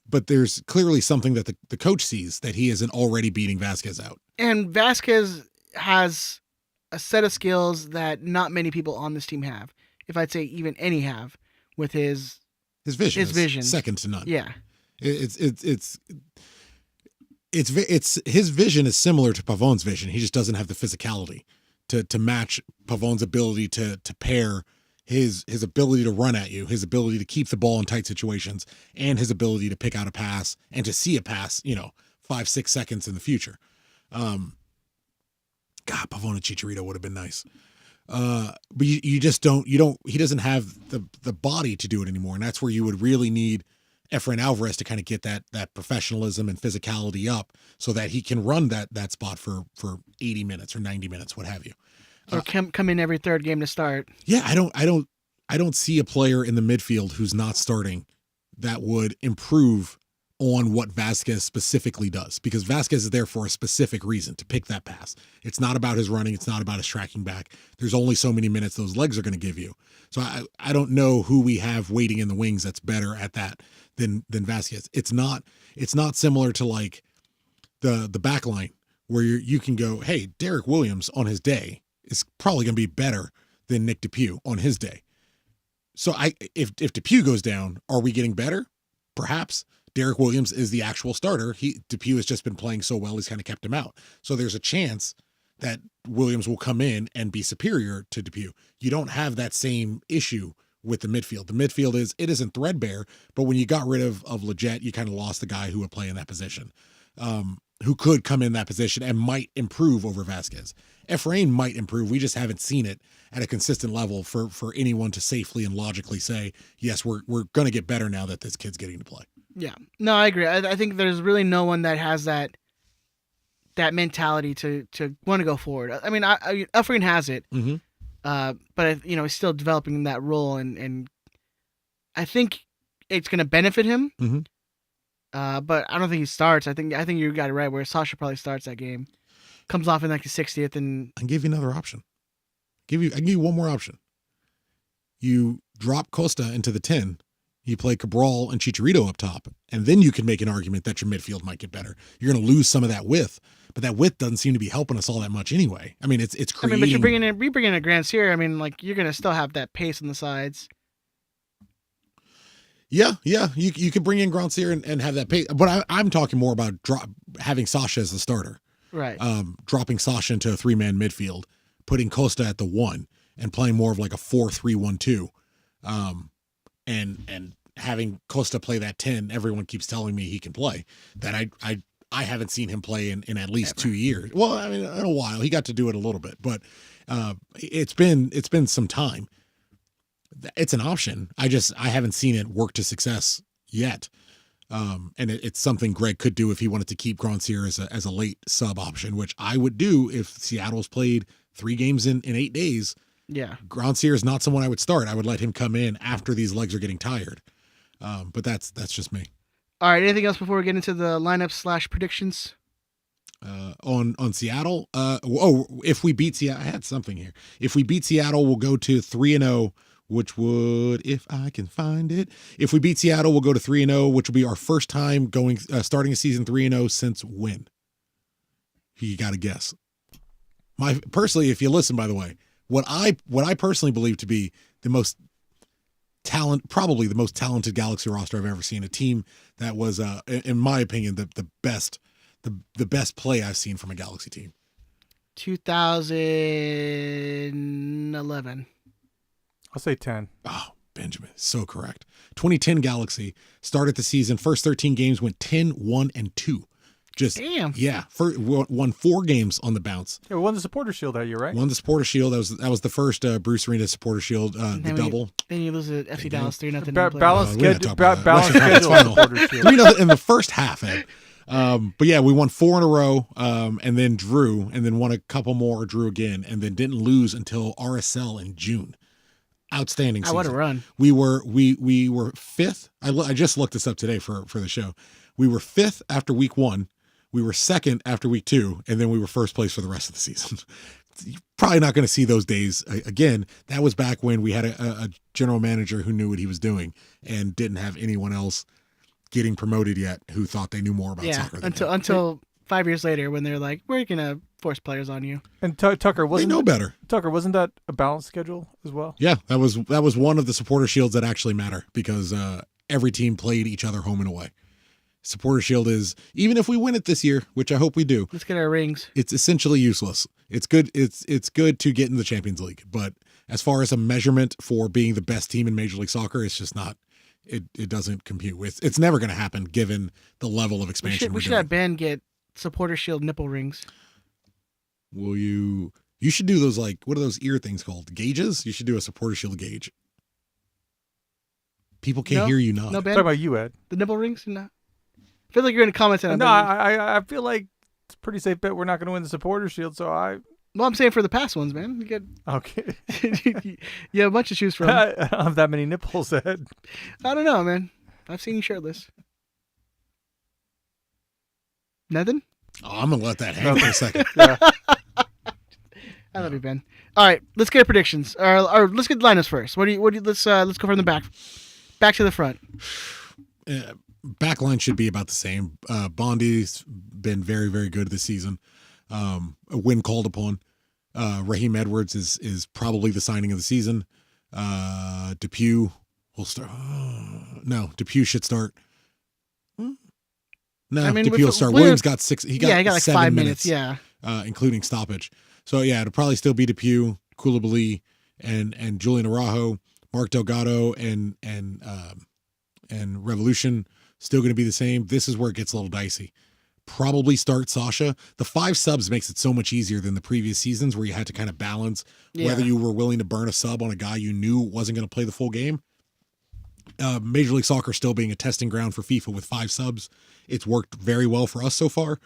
But there's clearly something that the coach sees, that he isn't already beating Vasquez out. And Vasquez has a set of skills that not many people on this team have. If I'd say even any have, with his vision. His vision, second to none. Yeah. It's his vision is similar to Pavon's vision. He just doesn't have the physicality to match Pavon's ability to pair his ability to run at you, his ability to keep the ball in tight situations, and his ability to pick out a pass and to see a pass, 5-6 seconds in the future. God, Pavon and Chicharito would have been nice. But you just don't, he doesn't have the body to do it anymore. And that's where you would really need Efrain Alvarez to kind of get that professionalism and physicality up so that he can run that spot for 80 minutes or 90 minutes, what have you. Or come in every third game to start. Yeah, I don't see a player in the midfield who's not starting that would improve on what Vasquez specifically does, because Vasquez is there for a specific reason, to pick that pass. It's not about his running. It's not about his tracking back. There's only so many minutes those legs are going to give you. So I don't know who we have waiting in the wings that's better at that than Vasquez. It's not similar to like the back line where you can go, hey, Derek Williams on his day is probably going to be better than Nick DePuy on his day. So if DePuy goes down, are we getting better? Perhaps. Derek Williams is the actual starter. DePuy has just been playing so well, he's kind of kept him out. So there's a chance that Williams will come in and be superior to DePuy. You don't have that same issue with the midfield. The midfield isn't threadbare, but when you got rid of Leggett, you kind of lost the guy who would play in that position, who could come in that position and might improve over Vasquez. Efrain might improve. We just haven't seen it at a consistent level for anyone to safely and logically say, yes, we're going to get better now that this kid's getting to play. Yeah, no, I agree. I think there's really no one that has that mentality to want to go forward. I mean, Efrain has it, but he's still developing that role, and I think it's going to benefit him. But I don't think he starts. I think you got it right where Sasha probably starts that game, comes off in like the 60th, and I can give you another option. I can give you one more option. You drop Costa into the 10. You play Cabral and Chicharito up top, and then you can make an argument that your midfield might get better. You're going to lose some of that width, but that width doesn't seem to be helping us all that much anyway. I mean, it's creating. I mean, but you're bringing in a Grand Sierra. I mean, like, you're going to still have that pace on the sides. Yeah, you could bring in Grand Sierra and have that pace, but I'm talking more about having Sasha as the starter, right? Dropping Sasha into a 3-man midfield, putting Costa at the 1, and playing more of like a 4-3-1-2. And having Costa play that 10, everyone keeps telling me he can play. That I haven't seen him play in at least 2 years. Well, I mean, in a while. He got to do it a little bit, but it's been some time. It's an option. I haven't seen it work to success yet. And it's something Greg could do if he wanted to keep Grandsir as a late sub option, which I would do if Seattle's played 3 games in 8 days. Yeah. Grandsir is not someone I would start. I would let him come in after these legs are getting tired. But that's just me. All right. Anything else before we get into the lineup / predictions? On Seattle. If we beat Seattle, I had something here. If we beat Seattle, we'll go to 3-0, which would, if I can find it. If we beat Seattle, we'll go to 3-0, which will be our first time starting a season 3-0 since when? You got to guess. Personally, if you listen, by the way, what I personally believe to be probably the most talented Galaxy roster I've ever seen. A team that was, in my opinion, the best play I've seen from a Galaxy team. 2011. I'll say 10. Oh, Benjamin, so correct. 2010 Galaxy started the season. First 13 games went 10-1-2. Damn. Yeah, won 4 games on the bounce. Yeah, we won the Supporter Shield that year, right? Won the Supporter Shield. That was the first Bruce Arena Supporter Shield, the double. Then you lose to FC Dallas 3-0. Balanced we gotta schedule. talk about that. Balanced Western schedule. Conference Supporter Shield. 3-0 in the first half, Ed. But yeah, we won 4 in a row, and then drew, and then won a couple more, drew again, and then didn't lose until RSL in June. Outstanding season. What a run. We were 5th. I just looked this up today for the show. We were 5th after week 1. We were 2nd after week 2, and then we were first place for the rest of the season. You're probably not going to see those days again. That was back when we had a general manager who knew what he was doing and didn't have anyone else getting promoted yet who thought they knew more about soccer than him. Until 5 years later when they're like, we're gonna force players on you. And Tucker They know better. Tucker, wasn't that a balanced schedule as well? Yeah, that was one of the supporter shields that actually matter because every team played each other home and away. Supporter Shield is, even if we win it this year, which I hope we do, Let's get our rings. it's essentially useless. It's good. It's good to get in the Champions League, but as far as a measurement for being the best team in Major League Soccer, it's just not. It doesn't compute with. It's never going to happen given the level of expansion. We should have Ben get Supporter Shield nipple rings. Will you? You should do those, like, what are those ear things called? Gauges? You should do a Supporter Shield gauge. People can't hear you nod. No, Ben. Talk about you, Ed. The nipple rings? No. I feel like you're going to comment on No, that. I feel like it's a pretty safe bet we're not going to win the Supporter Shield. So Well, I'm saying for the past ones, man. You get okay. you have a bunch to choose from. I don't have that many nipples, Ed. I don't know, man. I've seen you shirtless. Nothing? Oh, I'm gonna let that hang for a second. Yeah. I love you, Ben. All right, let's get predictions. Or let's get lineups first. Let's go from the back to the front. Backline should be about the same. Bondi's been very, very good this season. When called upon, Raheem Edwards is probably the signing of the season. Depew will start. No, Depew should start. No, I mean, Depew will start. Williams got 6. He got like 7 5 minutes. Yeah. Including stoppage. So yeah, it'll probably still be Depew, Koulibaly, and Julian Araujo, Mark Delgado, and Revolution still going to be the same. This is where it gets a little dicey. Probably start Sasha. The 5 subs makes it so much easier than the previous seasons where you had to kind of balance whether you were willing to burn a sub on a guy you knew wasn't going to play the full game. Major League Soccer still being a testing ground for FIFA with 5 subs. It's worked very well for us so far.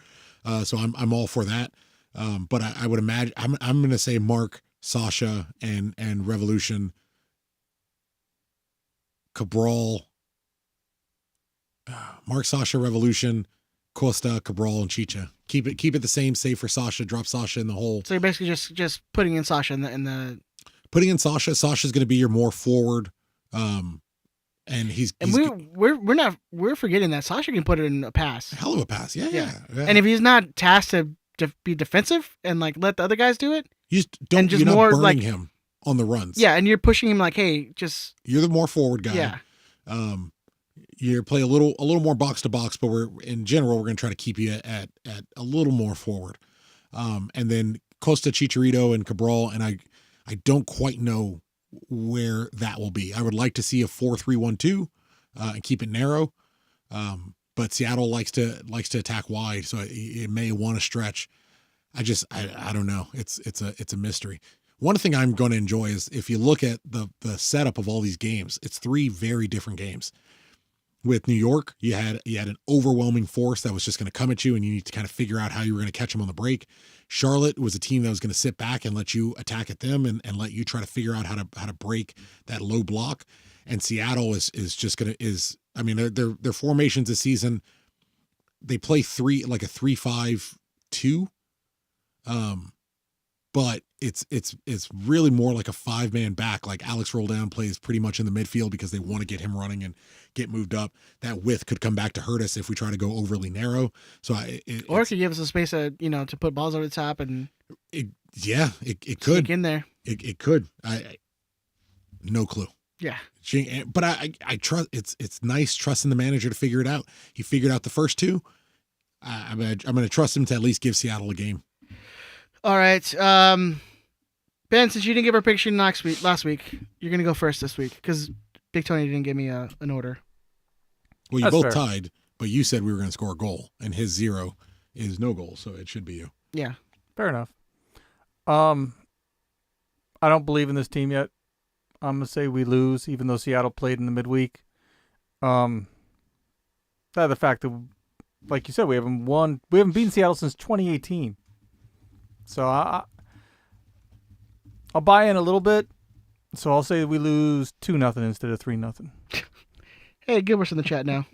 So I'm all for that. But I would imagine I'm going to say Mark, Sasha, and Revolution, Cabral, Mark, Sasha, Revolution, Costa, Cabral, and Chicha. Keep it the same. Save for Sasha. Drop Sasha in the hole. So you're basically just putting in Sasha in the. Putting in Sasha. Sasha's going to be your more forward. And we're forgetting that Sasha can put it in a pass. Hell of a pass. Yeah. And if he's not tasked to be defensive and like let the other guys do it, you don't. You're not burning him on the runs. Yeah, and you're pushing him like, hey, just. You're the more forward guy. Yeah. You play a little more box to box, but in general we're going to try to keep you at a little more forward. And then Costa, Chicharito, and Cabral, and I don't quite know where that will be. I would like to see a 4-3-1-2 and keep it narrow. But Seattle likes to attack wide, so it may want to stretch. I don't know. It's a mystery. One thing I'm going to enjoy is if you look at the setup of all these games, it's 3 very different games. With New York, you had an overwhelming force that was just going to come at you, and you need to kind of figure out how you were going to catch them on the break. Charlotte was a team that was going to sit back and let you attack at them and let you try to figure out how to break that low block. And Seattle is just going to I mean their formations this season, they play 3-5-2, but it's really more like a 5-man back. Like Alex Roldan plays pretty much in the midfield because they want to get him running and get moved up. That width could come back to hurt us if we try to go overly narrow. So it could give us a space to put balls over the top and it could in there. It could. No clue. Yeah. But I trust. It's nice trusting the manager to figure it out. He figured out the first 2. I'm going to trust him to at least give Seattle a game. All right. Ben, since you didn't give our prediction last week, you're going to go first this week because Big Tony didn't give me an order. Well, you That's both fair. tied, but you said we were going to score a goal, and his 0. is no goal, so it should be you. Yeah. Fair enough. I don't believe in this team yet. I'm gonna say we lose, even though Seattle played in the midweek. The fact that, like you said, we haven't beaten Seattle since 2018. So I'll buy in a little bit. So I'll say we lose 2-0 instead of 3-0. Hey, Gilbert's in the chat now.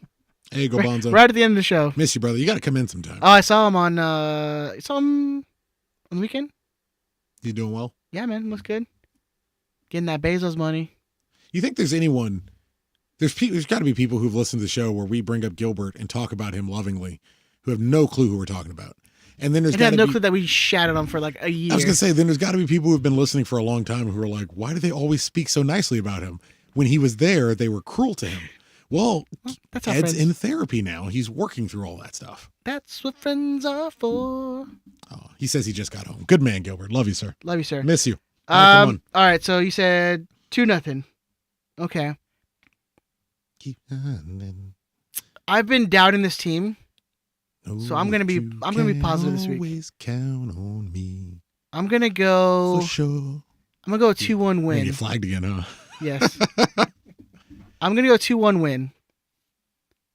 Hey, go Bonzo. Right at the end of the show. Miss you, brother. You got to come in sometime. Oh, I saw him on on the weekend. You doing well? Yeah, man, looks good. Getting that Bezos money. You think there's anyone? There's got to be people who've listened to the show where we bring up Gilbert and talk about him lovingly, who have no clue who we're talking about. And then there's And have no clue that we shattered him for like a year. I was gonna say, then there's got to be people who've been listening for a long time who are like, why do they always speak so nicely about him? When he was there, they were cruel to him. Well, that's how Ed's friends. in therapy now. He's working through all that stuff. That's what friends are for. Oh, he says he just got home. Good man, Gilbert. Love you, sir. Love you, sir. Miss you. Come on. All right, so you said 2-0. Okay. Keep on. I've been doubting this team. So I'm gonna be You positive this week. Always count on me. I'm gonna go. For sure. I'm gonna go 2-1 Man, win. get flagged again, huh? Yes. I'm gonna go 2-1 win,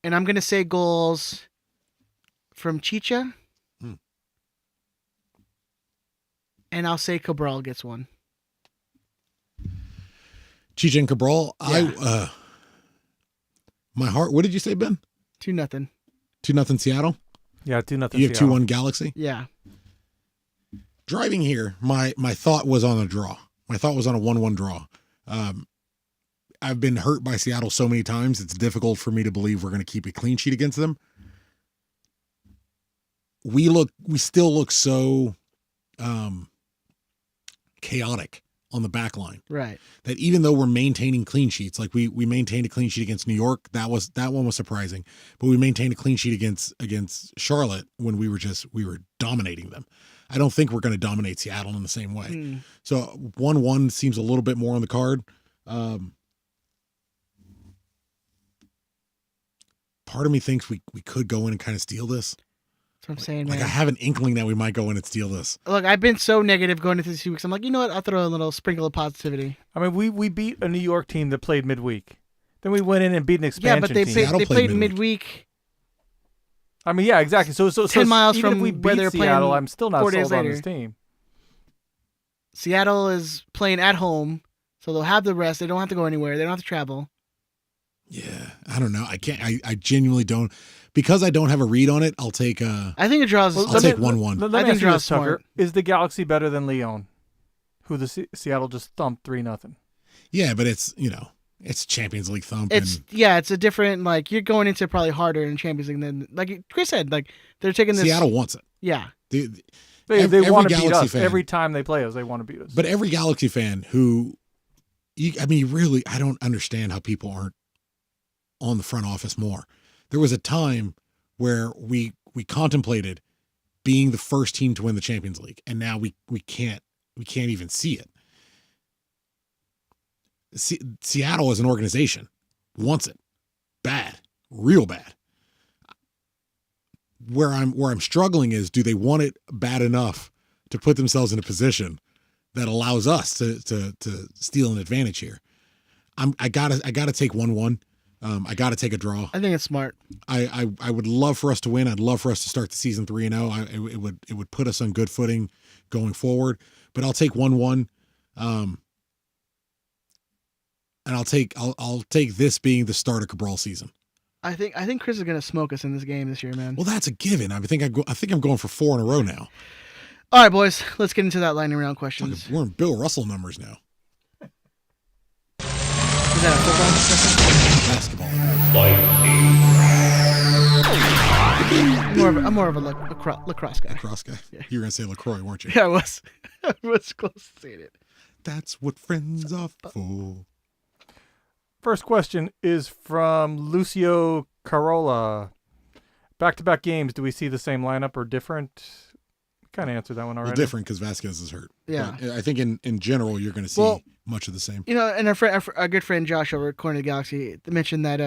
and I'm gonna say goals from Chicha, and I'll say Cabral gets one. Chicha and Cabral. Yeah. My heart. What did you say, Ben? 2-0. 2-0 Seattle. Yeah, 2-0. You have 2-1 Galaxy. Yeah. Driving here, my thought was on a draw. My thought was on a 1-1 draw. I've been hurt by Seattle so many times, it's difficult for me to believe we're going to keep a clean sheet against them. We still look so chaotic on the back line. Right. That even though we're maintaining clean sheets, like we maintained a clean sheet against New York, that one was surprising. But we maintained a clean sheet against Charlotte when we were dominating them. I don't think we're going to dominate Seattle in the same way. So 1-1 seems a little bit more on the card. Part of me thinks we could go in and kind of steal this. That's what I'm saying, man. Like I have an inkling that we might go in and steal this. Look, I've been so negative going into these 2 weeks. I'm like, you know what? I'll throw a little sprinkle of positivity. I mean, we beat a New York team that played midweek. Then we went in and beat an expansion Yeah, but they team. played played midweek. I mean, yeah, exactly. So 10 miles even from if we where beat they're Seattle, playing I'm still not 4 days sold on later. this team. Seattle is playing at home, so they'll have the rest. They don't have to go anywhere. They don't have to travel. Yeah, I don't know. I can't. I genuinely don't, because I don't have a read on it. I'll take. I think it draws. I'll take 1-1. Let I me think ask you draw this, Tucker. smart. Is the Galaxy better than Lyon, who the Seattle just thumped 3-0? Yeah, but it's it's Champions League thump. It's it's a different, like, you're going into probably harder in Champions League than, like Chris said, like they're taking this. Seattle wants it. Yeah. They Every want to beat Galaxy us fan. every time they play us. They want to beat us. But every Galaxy fan who, I don't understand how people aren't on the front office more. There was a time where we contemplated being the first team to win the Champions League, and now we can't even see it. Seattle as an organization wants it bad, real bad. Where I'm struggling is, do they want it bad enough to put themselves in a position that allows us to steal an advantage here? I gotta take 1-1. I gotta take a draw. I think it's smart. I would love for us to win. I'd love for us to start the season 3-0. It would put us on good footing going forward. But I'll take 1-1. And I'll take this being the start of Cabral season. I think Chris is gonna smoke us in this game this year, man. Well, that's a given. I think I'm going for 4 in a row now. All right, boys, let's get into that lightning round questions. We're in Bill Russell numbers now. Is that a football? Basketball. I'm more of a lacrosse guy. Lacrosse guy. Yeah. You were gonna say LaCroix, weren't you? Yeah, I was. I was close to saying it. That's what friends are for. First question is from Lucio Carola. Back-to-back games, do we see the same lineup or different? Kind of answered that one already. Well, different because Vasquez is hurt. Yeah. But I think in general you're going to see much of the same. You know, and our good friend Josh over at Corner of the Galaxy mentioned that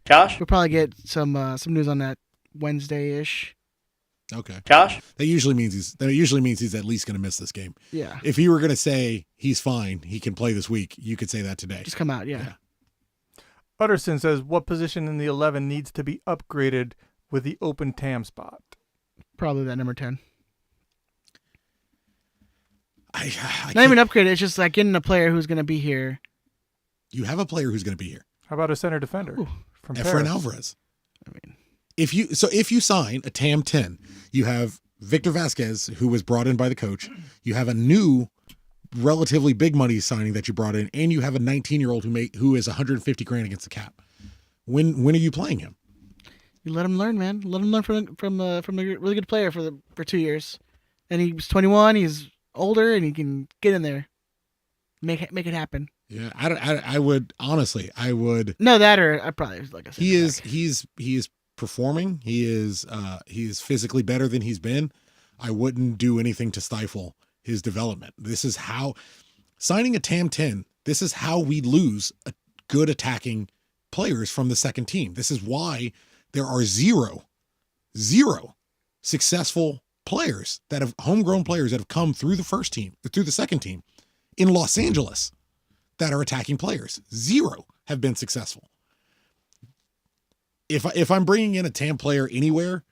Josh? we'll probably get some news on that Wednesday-ish. Okay. Josh? That usually means he's at least going to miss this game. Yeah. If you were going to say he's fine, he can play this week, you could say that today. Just come out, yeah. Utterson says, what position in the 11 needs to be upgraded with the open TAM spot? Probably that number 10. I Not even upgraded. It's just like getting a player who's going to be here. You have a player who's going to be here. How about a center defender from Efrain Paris? Alvarez. I mean, If you sign a TAM 10, you have Victor Vasquez, who was brought in by the coach. You have a new, relatively big money signing that you brought in, and you have a 19-year-old who is 150 grand against the cap. When are you playing him? you let him learn, man. Let him learn from a really good player for 2 years, and he's 21. He's older, and he can get in there, make it happen. Yeah, I would honestly, I would. No, that or I probably like I said. He is performing. He is physically better than he's been. I wouldn't do anything to stifle his development. This is how signing a TAM 10. This is how we lose a good attacking players from the second team. This is why there are zero successful players that have homegrown players that have come through the second team in Los Angeles that are attacking players. Zero have been successful. If I'm bringing in a TAM player anywhere,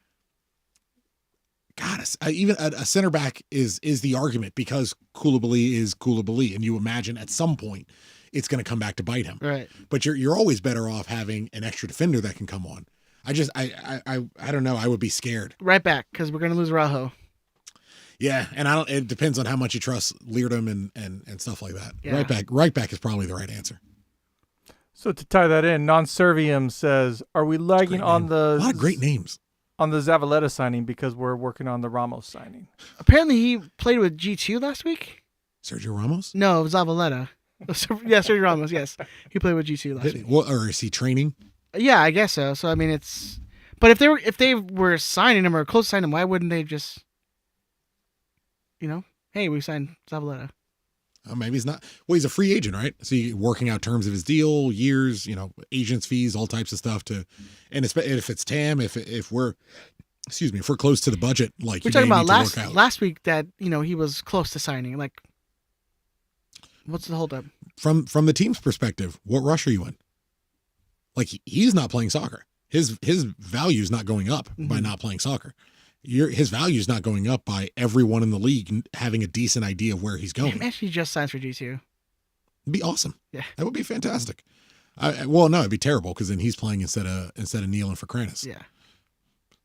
God, even a center back is the argument because Koulibaly is Koulibaly, and you imagine at some point it's going to come back to bite him. Right. But you're always better off having an extra defender that can come on. I don't know. I would be scared. Right back because we're gonna lose Rajo. Yeah, and it depends on how much you trust Leardom and stuff like that. Yeah. Right back is probably the right answer. So to tie that in, Non-Servium says, are we lagging on A lot of great names. on the Zavaleta signing because we're working on the Ramos signing? Apparently, he played with G2 last week. Sergio Ramos? No, Zavaleta. Yeah, Sergio Ramos. Yes, he played with G2 last week. Well, or is he training? Yeah, I guess so. So I mean, it's. But if they were signing him or close to signing him, why wouldn't they just? Hey, we signed Zavaleta. Oh, maybe he's not. Well, he's a free agent, right? So you're working out terms of his deal, years, agents' fees, all types of stuff and if it's TAM, if we're close to the budget, like We're talking about last week that he was close to signing. Like, what's the holdup? From the team's perspective, what rush are you in? Like he's not playing soccer. His value is not going up by not playing soccer. His value is not going up by everyone in the league having a decent idea of where he's going. Imagine he just signs for G2. It'd be awesome. Yeah, that would be fantastic. Well, no, it'd be terrible because then he's playing instead of kneeling for Kranis. Yeah,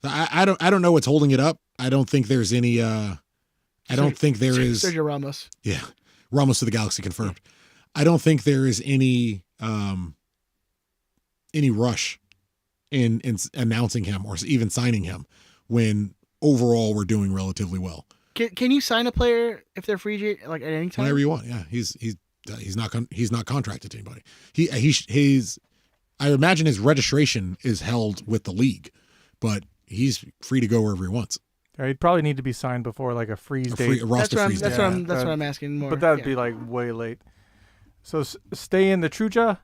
I don't know what's holding it up. I don't think there's any. I don't think there is. Sergio Ramos. Yeah, Ramos to the Galaxy confirmed. I don't think there is any rush in announcing him or even signing him when overall we're doing relatively well. Can you sign a player if they're free agent like at any time? Whenever you want. Yeah, he's not contracted to anybody. He's I imagine his registration is held with the league, but he's free to go wherever he wants. Yeah, he'd probably need to be signed before like a freeze date. Roster freeze date. That's what I'm asking more. But that'd be like way late. So stay in the Truja.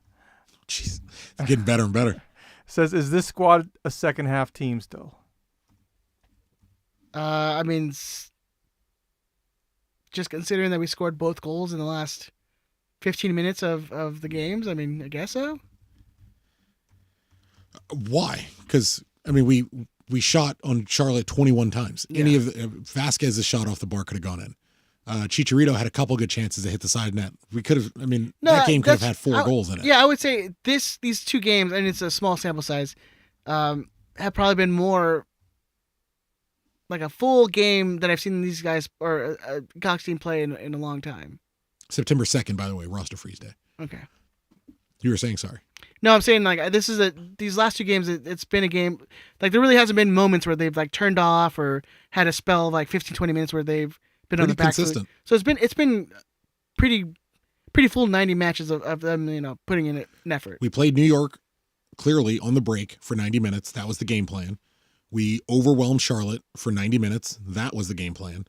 Jeez, it's getting better and better. Says, is this squad a second half team still? I mean, just considering that we scored both goals in the last 15 minutes of the games, I mean, I guess so. Why? Because I mean, we shot on Charlotte 21 times. Yeah. Any of Vasquez's shot off the bar could have gone in. Chicharito had a couple good chances to hit the side net. We could have. I mean, that game could have had 4 goals in it. Yeah, I would say these 2 games, and it's a small sample size, have probably been more like a full game that I've seen these guys or a Galaxy team play in a long time. September 2nd, by the way, roster freeze day. Okay. You were saying sorry. No, I'm saying like these last 2 games, it's been a game like there really hasn't been moments where they've like turned off or had a spell of like 15, 20 minutes where they've been on the back foot. So it's been pretty full 90 matches of them, putting in an effort. We played New York clearly on the break for 90 minutes. That was the game plan. We overwhelmed Charlotte for 90 minutes. That was the game plan.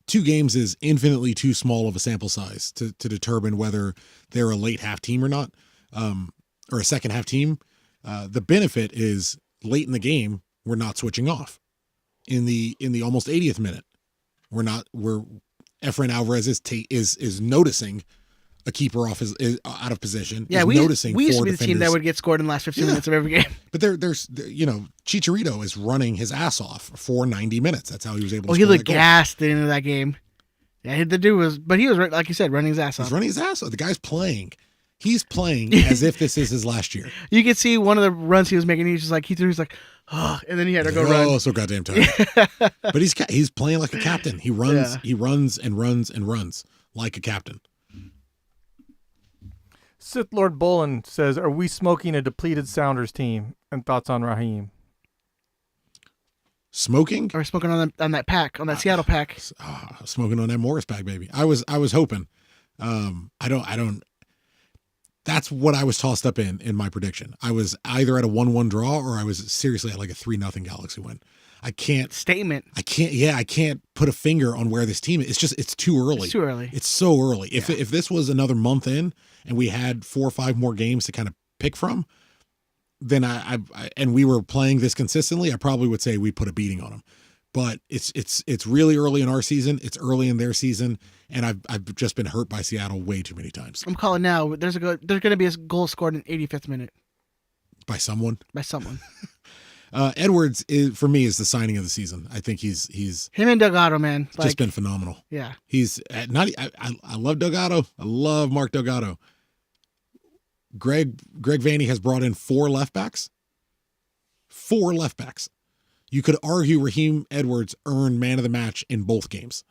2 games is infinitely too small of a sample size to determine whether they're a late half team or not, or a second half team. The benefit is late in the game, we're not switching off. in the almost 80th minute. We're Efrain Alvarez is noticing a keeper out of position. Yeah, is we used noticing to be four the team defenders. that would get scored in the last 15 minutes of every game. But there's Chicharito is running his ass off for 90 minutes. That's how he was able to Oh, score he that looked goal. gassed at the end of that game. Yeah, the dude was, but he was, like you said, running his ass off. He's running his ass off. The guy's playing. He's playing as if this is his last year. You could see one of the runs he was making. He's just like, he's like, oh, and then he had to go run. Oh, so goddamn tired. But he's playing like a captain. He runs, He runs and runs and runs like a captain. Sith Lord Bolin says, "Are we smoking a depleted Sounders team?" And thoughts on Raheem. Smoking? Or smoking on that pack, on that Seattle pack. Smoking on that Morris pack, baby. I was hoping. I don't. That's what I was tossed up in my prediction. I was either at a 1-1 draw or I was seriously at like a 3-0 Galaxy win. I can't put a finger on where this team is. It's too early. It's too early. It's so early. If this was another month in and we had 4 or 5 more games to kind of pick from, then and we were playing this consistently, I probably would say we put a beating on them. But it's really early in our season. It's early in their season, and I've just been hurt by Seattle way too many times. I'm calling now. There's going to be a goal scored in 85th minute By someone. Edwards for me is the signing of the season. I think he's him and Delgado, man. Just been phenomenal. Yeah, he's I love Delgado. I love Mark Delgado. Greg Vanney has brought in 4 left backs. 4 left backs. You could argue Raheem Edwards earned man of the match in both games.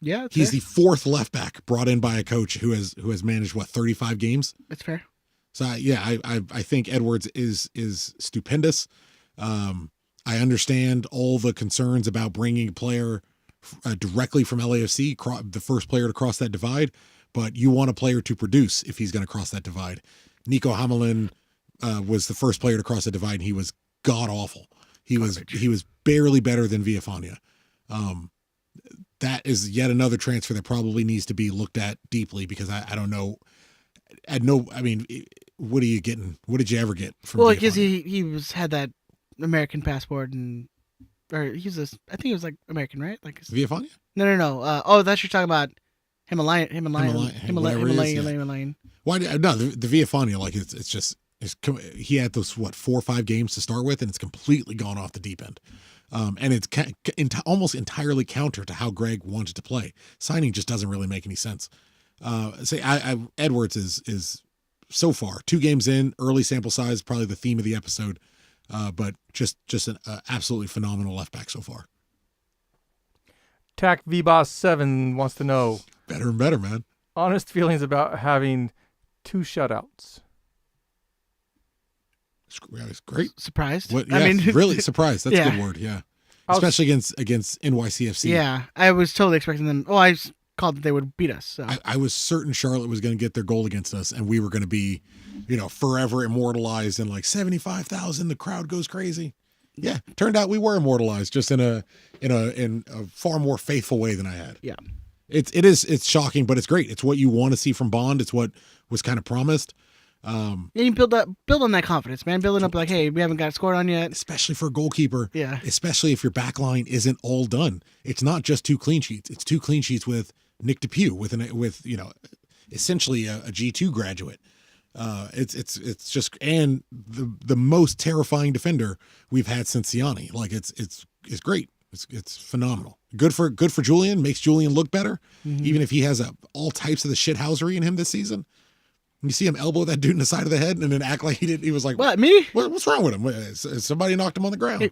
Yeah, he's the 4th left back brought in by a coach who has managed 35 games. That's fair. So I think Edwards is stupendous. I understand all the concerns about bringing a player directly from LAFC, the first player to cross that divide, but you want a player to produce if he's going to cross that divide. Nico Hamelin was the first player to cross the divide, and he was god awful. He was barely better than Villafania. That is yet another transfer that probably needs to be looked at deeply because I don't know. I mean, what are you getting? What did you ever get from? Well, because he had that American passport I think he was like American, right? Like Villafania? No. That's you're talking about Himalayan. Why? No, the Villafania, like it's just. He had those 4 or 5 games to start with, and it's completely gone off the deep end. And it's almost entirely counter to how Greg wanted to play. Signing just doesn't really make any sense. Edwards is so far 2 games in, early sample size, probably the theme of the episode, but just an absolutely phenomenal left back so far. Tac VBoss 7 wants to know better and better, man. Honest feelings about having 2 shutouts. It's great. Surprised? I mean, really surprised. That's a good word. Yeah, especially against NYCFC. Yeah, I was totally expecting them. Oh, I called that they would beat us. So. I was certain Charlotte was going to get their goal against us, and we were going to be, forever immortalized in like 75,000. The crowd goes crazy. Yeah, turned out we were immortalized, just in a far more faithful way than I had. Yeah, it's shocking, but it's great. It's what you want to see from Bond. It's what was kind of promised. You build on that confidence, man. Building up like, hey, we haven't got scored on yet. Especially for a goalkeeper. Yeah. Especially if your back line isn't all done. It's not just 2 clean sheets. It's 2 clean sheets with Nick DePuy with essentially a G2 graduate. It's just, and the most terrifying defender we've had since Ciani. Like it's great. It's phenomenal. Good for Julian. Makes Julian look better, even if he has all types of the shithousery in him this season. You see him elbow that dude in the side of the head and then act like he did. He was like, "What, me? What's wrong with him? Somebody knocked him on the ground."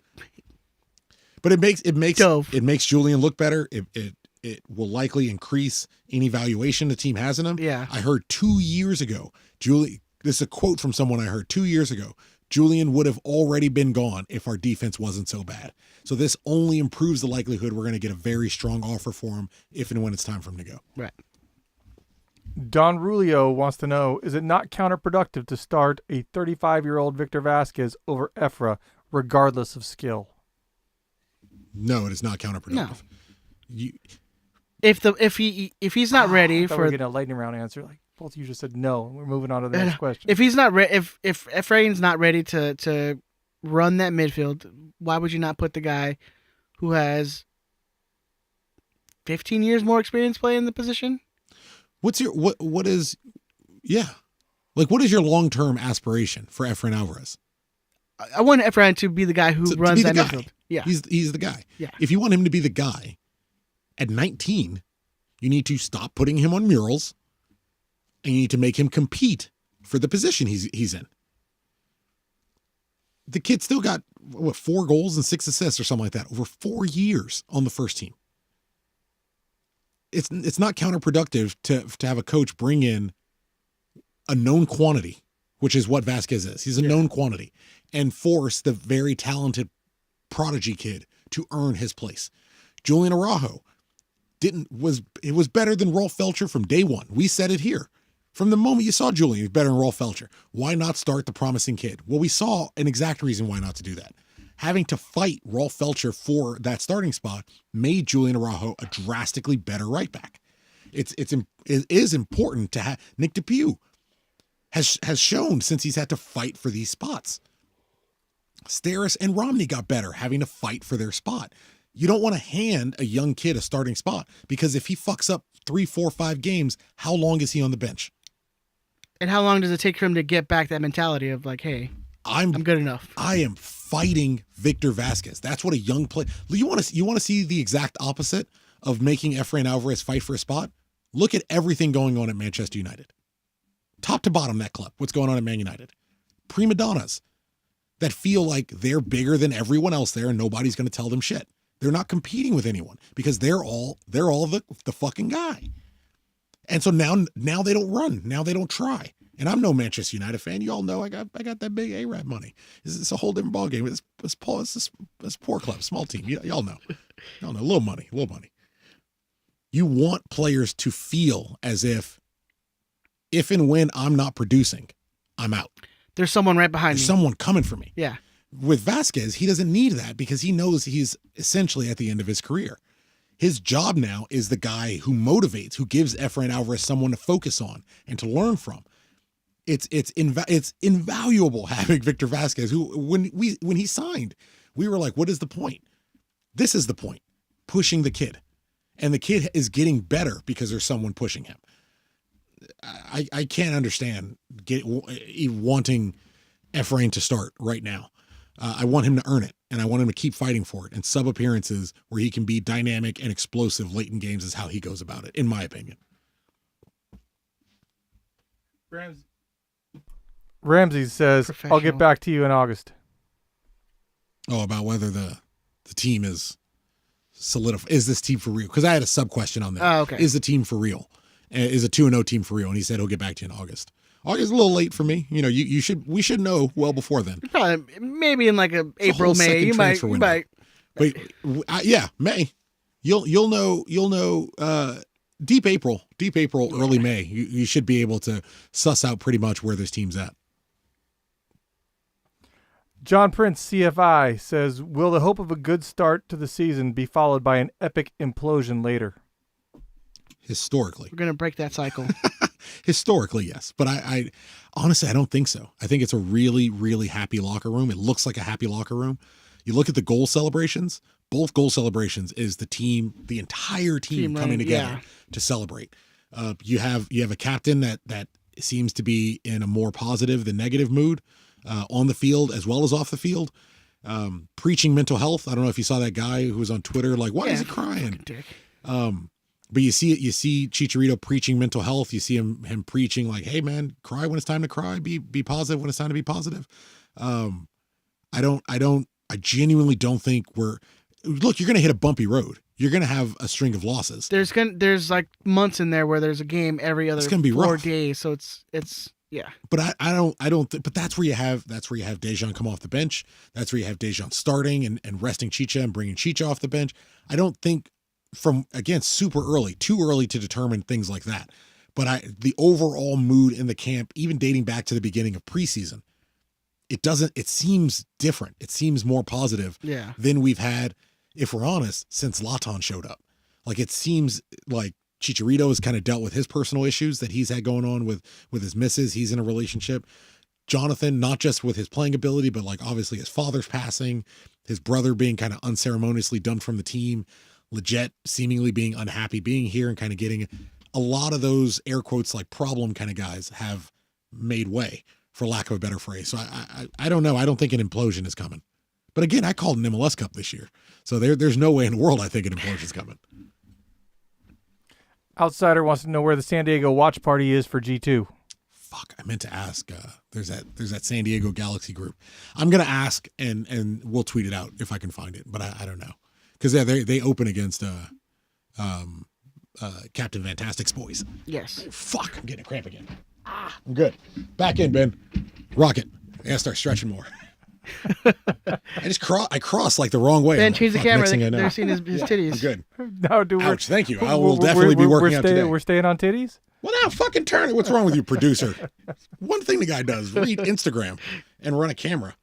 But it makes Julian look better. It will likely increase any valuation the team has in him. Yeah. I heard 2 years ago, this is a quote from someone I heard 2 years ago. Julian would have already been gone if our defense wasn't so bad. So this only improves the likelihood we're going to get a very strong offer for him if and when it's time for him to go. Right. Don Rulio wants to know, is it not counterproductive to start a 35-year-old Victor Vasquez over Efra, regardless of skill? No, it is not counterproductive. No. If he's not ready we're getting a lightning round answer. Like both of you just said no, and we're moving on to the next question. If he's not if Efrain's not ready to run that midfield, why would you not put the guy who has 15 years more experience playing the position. What is your long-term aspiration for Efrain Alvarez? I want Efrain to be the guy who runs that midfield. Yeah. He's the guy. Yeah. If you want him to be the guy at 19, you need to stop putting him on murals and you need to make him compete for the position he's in. The kid still got 4 goals and 6 assists or something like that over 4 years on the first team. It's not counterproductive to have a coach bring in a known quantity, which is what Vasquez is. He's a known quantity, and force the very talented prodigy kid to earn his place. Julian Araujo was better than Rolf Felcher from day one. We said it here. From the moment you saw Julian, he was better than Rolf Felcher. Why not start the promising kid? Well, we saw an exact reason why not to do that. Having to fight Rolf Felcher for that starting spot made Julian Araujo a drastically better right back. It is important to have Nick DePuy has shown since he's had to fight for these spots. Steris and Romney got better having to fight for their spot. You don't want to hand a young kid a starting spot because if he fucks up 3, 4, 5 games, how long is he on the bench? And how long does it take for him to get back that mentality of like, hey, I'm good enough? I am fighting Victor Vasquez. That's what a young player. You want to see the exact opposite of making Efrain Alvarez fight for a spot? Look at everything going on at Manchester United. Top to bottom, that club. What's going on at Man United? Prima donnas that feel like they're bigger than everyone else there and nobody's going to tell them shit. They're not competing with anyone because they're all the fucking guy. And so now they don't run. Now they don't try. And I'm no Manchester United fan. You all know I got that big Arab money. It's a whole different ballgame. It's poor club, small team. Y'all know. Y'all know. Little money. You want players to feel as if and when I'm not producing, I'm out. There's someone right behind me. There's someone coming for me. Yeah. With Vasquez, he doesn't need that because he knows he's essentially at the end of his career. His job now is the guy who motivates, who gives Efrain Alvarez someone to focus on and to learn from. It's invaluable having Victor Vasquez, who when he signed, we were like, what is the point? This is the point. Pushing the kid. And the kid is getting better because there's someone pushing him. I can't understand wanting Efrain to start right now. I want him to earn it, and I want him to keep fighting for it. And sub appearances where he can be dynamic and explosive late in games is how he goes about it, in my opinion. Ramsey says, "I'll get back to you in August." Oh, about whether the team is solidified. Is this team for real? Because I had a sub question on that. Oh, okay. Is the team for real? Is a 2-0 team for real? And he said he'll get back to you in August. August is a little late for me. You know, we should know well before then. Probably maybe in like April, May. You might. But yeah, May. You'll know. Deep April, early May. You should be able to suss out pretty much where this team's at. John Prince CFI says, "Will the hope of a good start to the season be followed by an epic implosion later?" Historically, we're gonna break that cycle. Historically, yes, but I honestly I don't think so. I think it's a really, really happy locker room. It looks like a happy locker room. You look at the goal celebrations. Both goal celebrations is the entire team coming together to celebrate. You have a captain that seems to be in a more positive than negative mood on the field as well as off the field. Preaching mental health. I don't know if you saw that guy who was on Twitter like, why is he crying? But you see Chicharito preaching mental health. You see him preaching like, hey man, cry when it's time to cry. Be positive when it's time to be positive. I genuinely don't think look, you're going to hit a bumpy road. You're going to have a string of losses. There's like months in there where there's a game every other 4 days. So it's yeah. But I don't but that's where you have Dejan come off the bench. That's where you have Dejan starting and resting Chicha and bringing Chicha off the bench. I don't think super early, too early to determine things like that. But the overall mood in the camp, even dating back to the beginning of preseason, it seems different. It seems more positive than we've had, if we're honest, since Latan showed up. Like it seems like Chicharito has kind of dealt with his personal issues that he's had going on with his missus. He's in a relationship. Jonathan, not just with his playing ability, but like obviously his father's passing, his brother being kind of unceremoniously done from the team, Leggett seemingly being unhappy being here and kind of getting a lot of those air quotes like problem kind of guys have made way, for lack of a better phrase. So I don't know. I don't think an implosion is coming. But again, I called an MLS Cup this year. So there's no way in the world I think an implosion is coming. Outsider wants to know where the San Diego watch party is for G2. Fuck, I meant to ask. There's that San Diego Galaxy group. I'm gonna ask and we'll tweet it out if I can find it, but I don't know because they open against Captain Fantastic's boys. Yes. Fuck, I'm getting a cramp again. I'm good. Back in, Ben. Rocket. I gotta start stretching more. I cross like the wrong way. Ben, Like, change the fuck, camera. next thing I know. They're seeing his titties. I'm good. No, dude. Ouch, thank you. I will definitely be working out today. We're staying on titties? Well, now fucking turn it. What's wrong with you, producer? One thing the guy does, read Instagram and run a camera.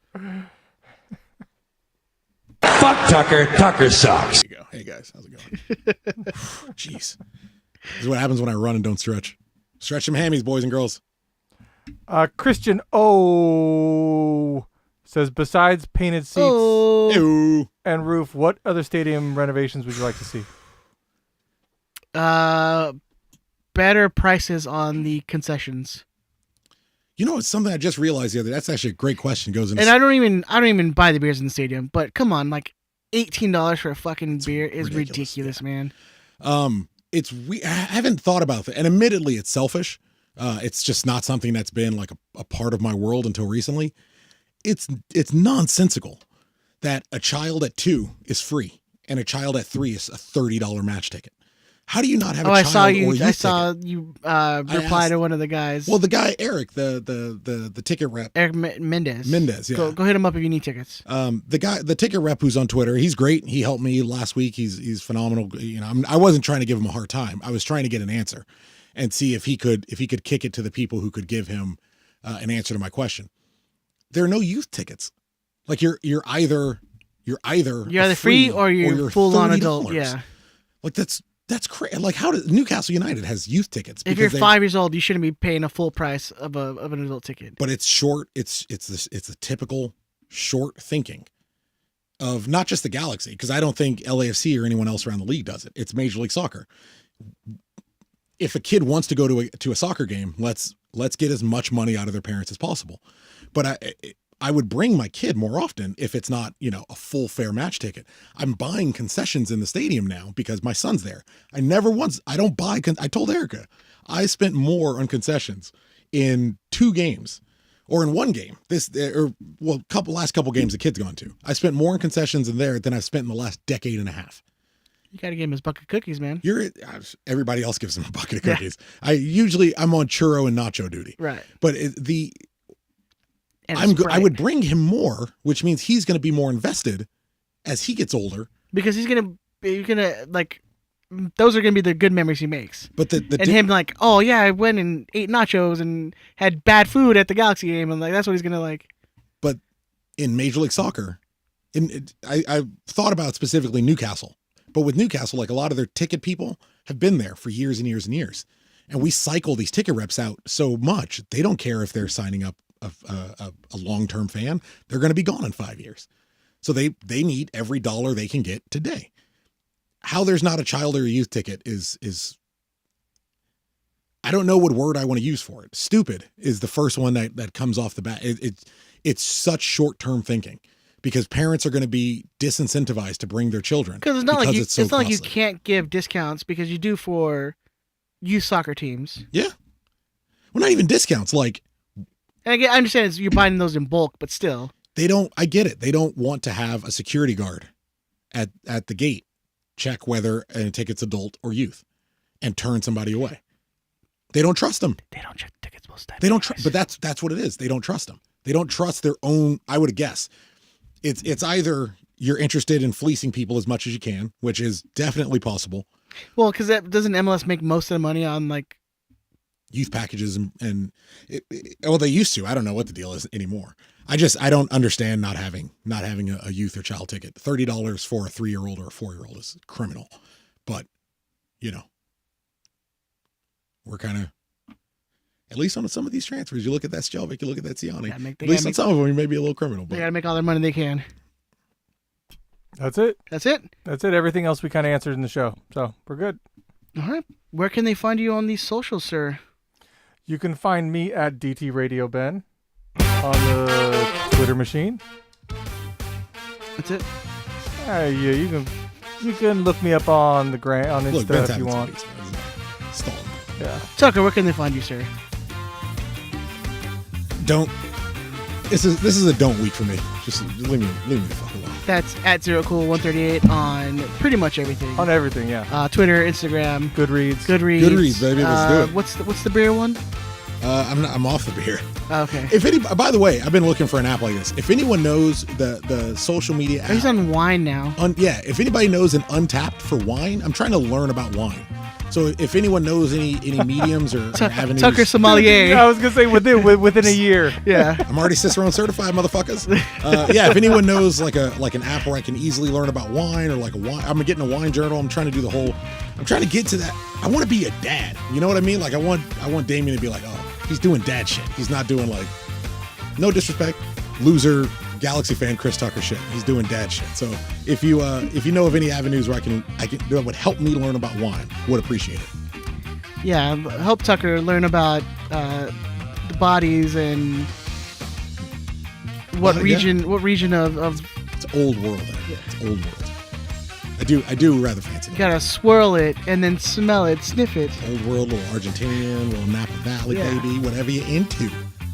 Fuck Tucker. Tucker sucks. There you go. Hey, guys. How's it going? Jeez. This is what happens when I run and don't stretch. Stretch some hammies, boys and girls. Christian O says, besides painted seats Ew. and roof, what other stadium renovations would you like to see? Better prices on the concessions. You know, it's something I just realized the other day. That's actually a great question. Goes into And I don't even buy the beers in the stadium, but come on, like $18 for a fucking beer is ridiculous, man. I haven't thought about it, and admittedly, it's selfish. It's just not something that's been like a part of my world until recently. It's nonsensical that a child at 2 is free and a child at 3 is a $30 match ticket. How do you not have a child or youth I saw ticket? you reply to one of the guys. Well, the guy Eric, the ticket rep, Eric Mendez. Mendez, yeah. Go hit him up if you need tickets. The ticket rep who's on Twitter, he's great. He helped me last week. He's phenomenal. You know, I wasn't trying to give him a hard time. I was trying to get an answer and see if he could kick it to the people who could give him an answer to my question. There are no youth tickets. Like you're either free or you're full on adult. $30. Yeah. Like that's crazy. Like how does Newcastle United has youth tickets? If you're 5 years old, you shouldn't be paying a full price of an adult ticket. But it's short. It's a typical short thinking of not just the Galaxy, because I don't think LAFC or anyone else around the league does it. It's Major League Soccer. If a kid wants to go to a soccer game, let's get as much money out of their parents as possible. But I would bring my kid more often if it's not, a full fair match ticket. I'm buying concessions in the stadium now because my son's there. I don't buy, I told Erica, I spent more on concessions in 2 games or in 1 game. Last couple games the kid's gone to. I spent more on concessions in there than I've spent in the last decade and a half. You got to give him his bucket of cookies, man. Everybody else gives him a bucket of cookies. Yeah. I'm on churro and nacho duty. Right. But I would bring him more, which means he's going to be more invested as he gets older. Because those are going to be the good memories he makes. But him like, oh yeah, I went and ate nachos and had bad food at the Galaxy game, and like that's what he's going to like. But in Major League Soccer, I thought about specifically Newcastle. But with Newcastle, like a lot of their ticket people have been there for years and years and years. And we cycle these ticket reps out so much, they don't care if they're signing up a long-term fan. They're going to be gone in 5 years. So they need every dollar they can get today. How there's not a child or a youth ticket is I don't know what word I want to use for it. Stupid is the first one that comes off the bat. It's such short-term thinking. Because parents are going to be disincentivized to bring their children. Because it's not like you can't give discounts because you do for youth soccer teams. Yeah. Well, not even discounts. Like, and I understand you're buying those in bulk, but still. I get it. They don't want to have a security guard at the gate check whether a ticket's adult or youth and turn somebody away. They don't trust them. They don't check tickets most times. They don't trust, but that's what it is. They don't trust them. They don't trust their own, I would guess. It's either you're interested in fleecing people as much as you can, which is definitely possible. Well, because doesn't MLS make most of the money on like youth packages and they used to. I don't know what the deal is anymore. I don't understand not having a youth or child ticket. $30 for a 3-year-old or a 4-year-old is criminal, but we're kind of At least on some of these transfers, you look at that Shelvik, you look at that Siani. They At least gotta on some of them, you may be a little criminal. They But got to make all their money they can. That's it. That's it. That's it. Everything else we kind of answered in the show. So we're good. All right. Where can they find you on these socials, sir? You can find me at DT Radio Ben on the Twitter machine. That's it. Yeah, you can look me up on the on look, Insta Ben's if you having some want. beats, man. Stalling. Yeah. Tucker, where can they find you, sir? Don't. This is a don't week for me. Just leave me the fuck alone. That's at ZeroCool138 on pretty much everything. On everything, yeah. Twitter, Instagram, Goodreads. Goodreads, baby. Let's do it. What's the beer one? I'm off the beer. Okay. By the way, I've been looking for an app like this. If anyone knows the social media app, He's on wine now. If anybody knows an Untapped for wine, I'm trying to learn about wine. So if anyone knows any mediums or avenues, Tucker Sommelier. I was gonna say within a year. Yeah. I'm already Cicerone certified, motherfuckers. If anyone knows like an app where I can easily learn about wine or like a wine, I'm getting a wine journal. I'm trying to do the whole. I'm trying to get to that. I want to be a dad. You know what I mean? Like I want Damien to be like, oh, he's doing dad shit. He's not doing like, no disrespect, loser Galaxy fan Chris Tucker shit. He's doing dad shit. So if you know of any avenues where I can that would help me learn about wine, would appreciate it. Yeah, help Tucker learn about the bodies and what region of It's old world. It's old world. I do rather fancy you that. gotta swirl it and then smell it, sniff it. Old world, little Argentinian, little Napa Valley, Yeah. baby, whatever you're into.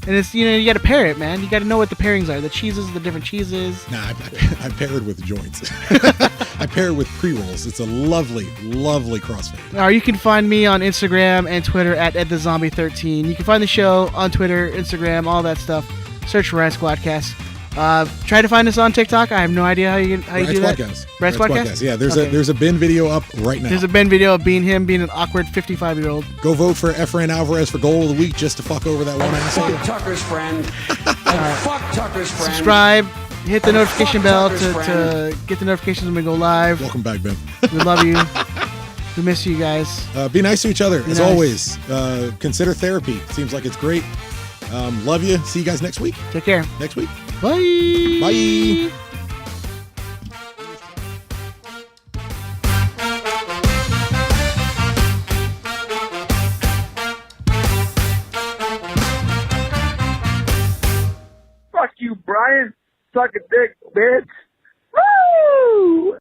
And it's you gotta pair it, man. You gotta know what the pairings are. The cheeses, the different cheeses. Nah, I pair it with joints. I pair it with pre-rolls. It's a lovely, lovely crossfade. Or you can find me on Instagram and Twitter at EdTheZombie13. You can find the show on Twitter, Instagram, all that stuff. Search for Rad Squadcast. Try to find us on TikTok. I have no idea how you do that. Rad Squadcast? Yeah, there's a Ben video up right now. There's a Ben video of him being an awkward 55-year-old. Go vote for Efrain Alvarez for goal of the week just to fuck over that one asshole. Fuck Tucker's friend. And fuck Tucker's friend. Subscribe. Hit the notification bell Tucker's to get the notifications when we go live. Welcome back, Ben. We love you. We miss you guys. Be nice to each other, as nice. always. Consider therapy. Seems like it's great. Love you. See you guys next week. Take care. Next week. Bye. Bye. Fuck you, Brian. Suck a dick, bitch. Woo!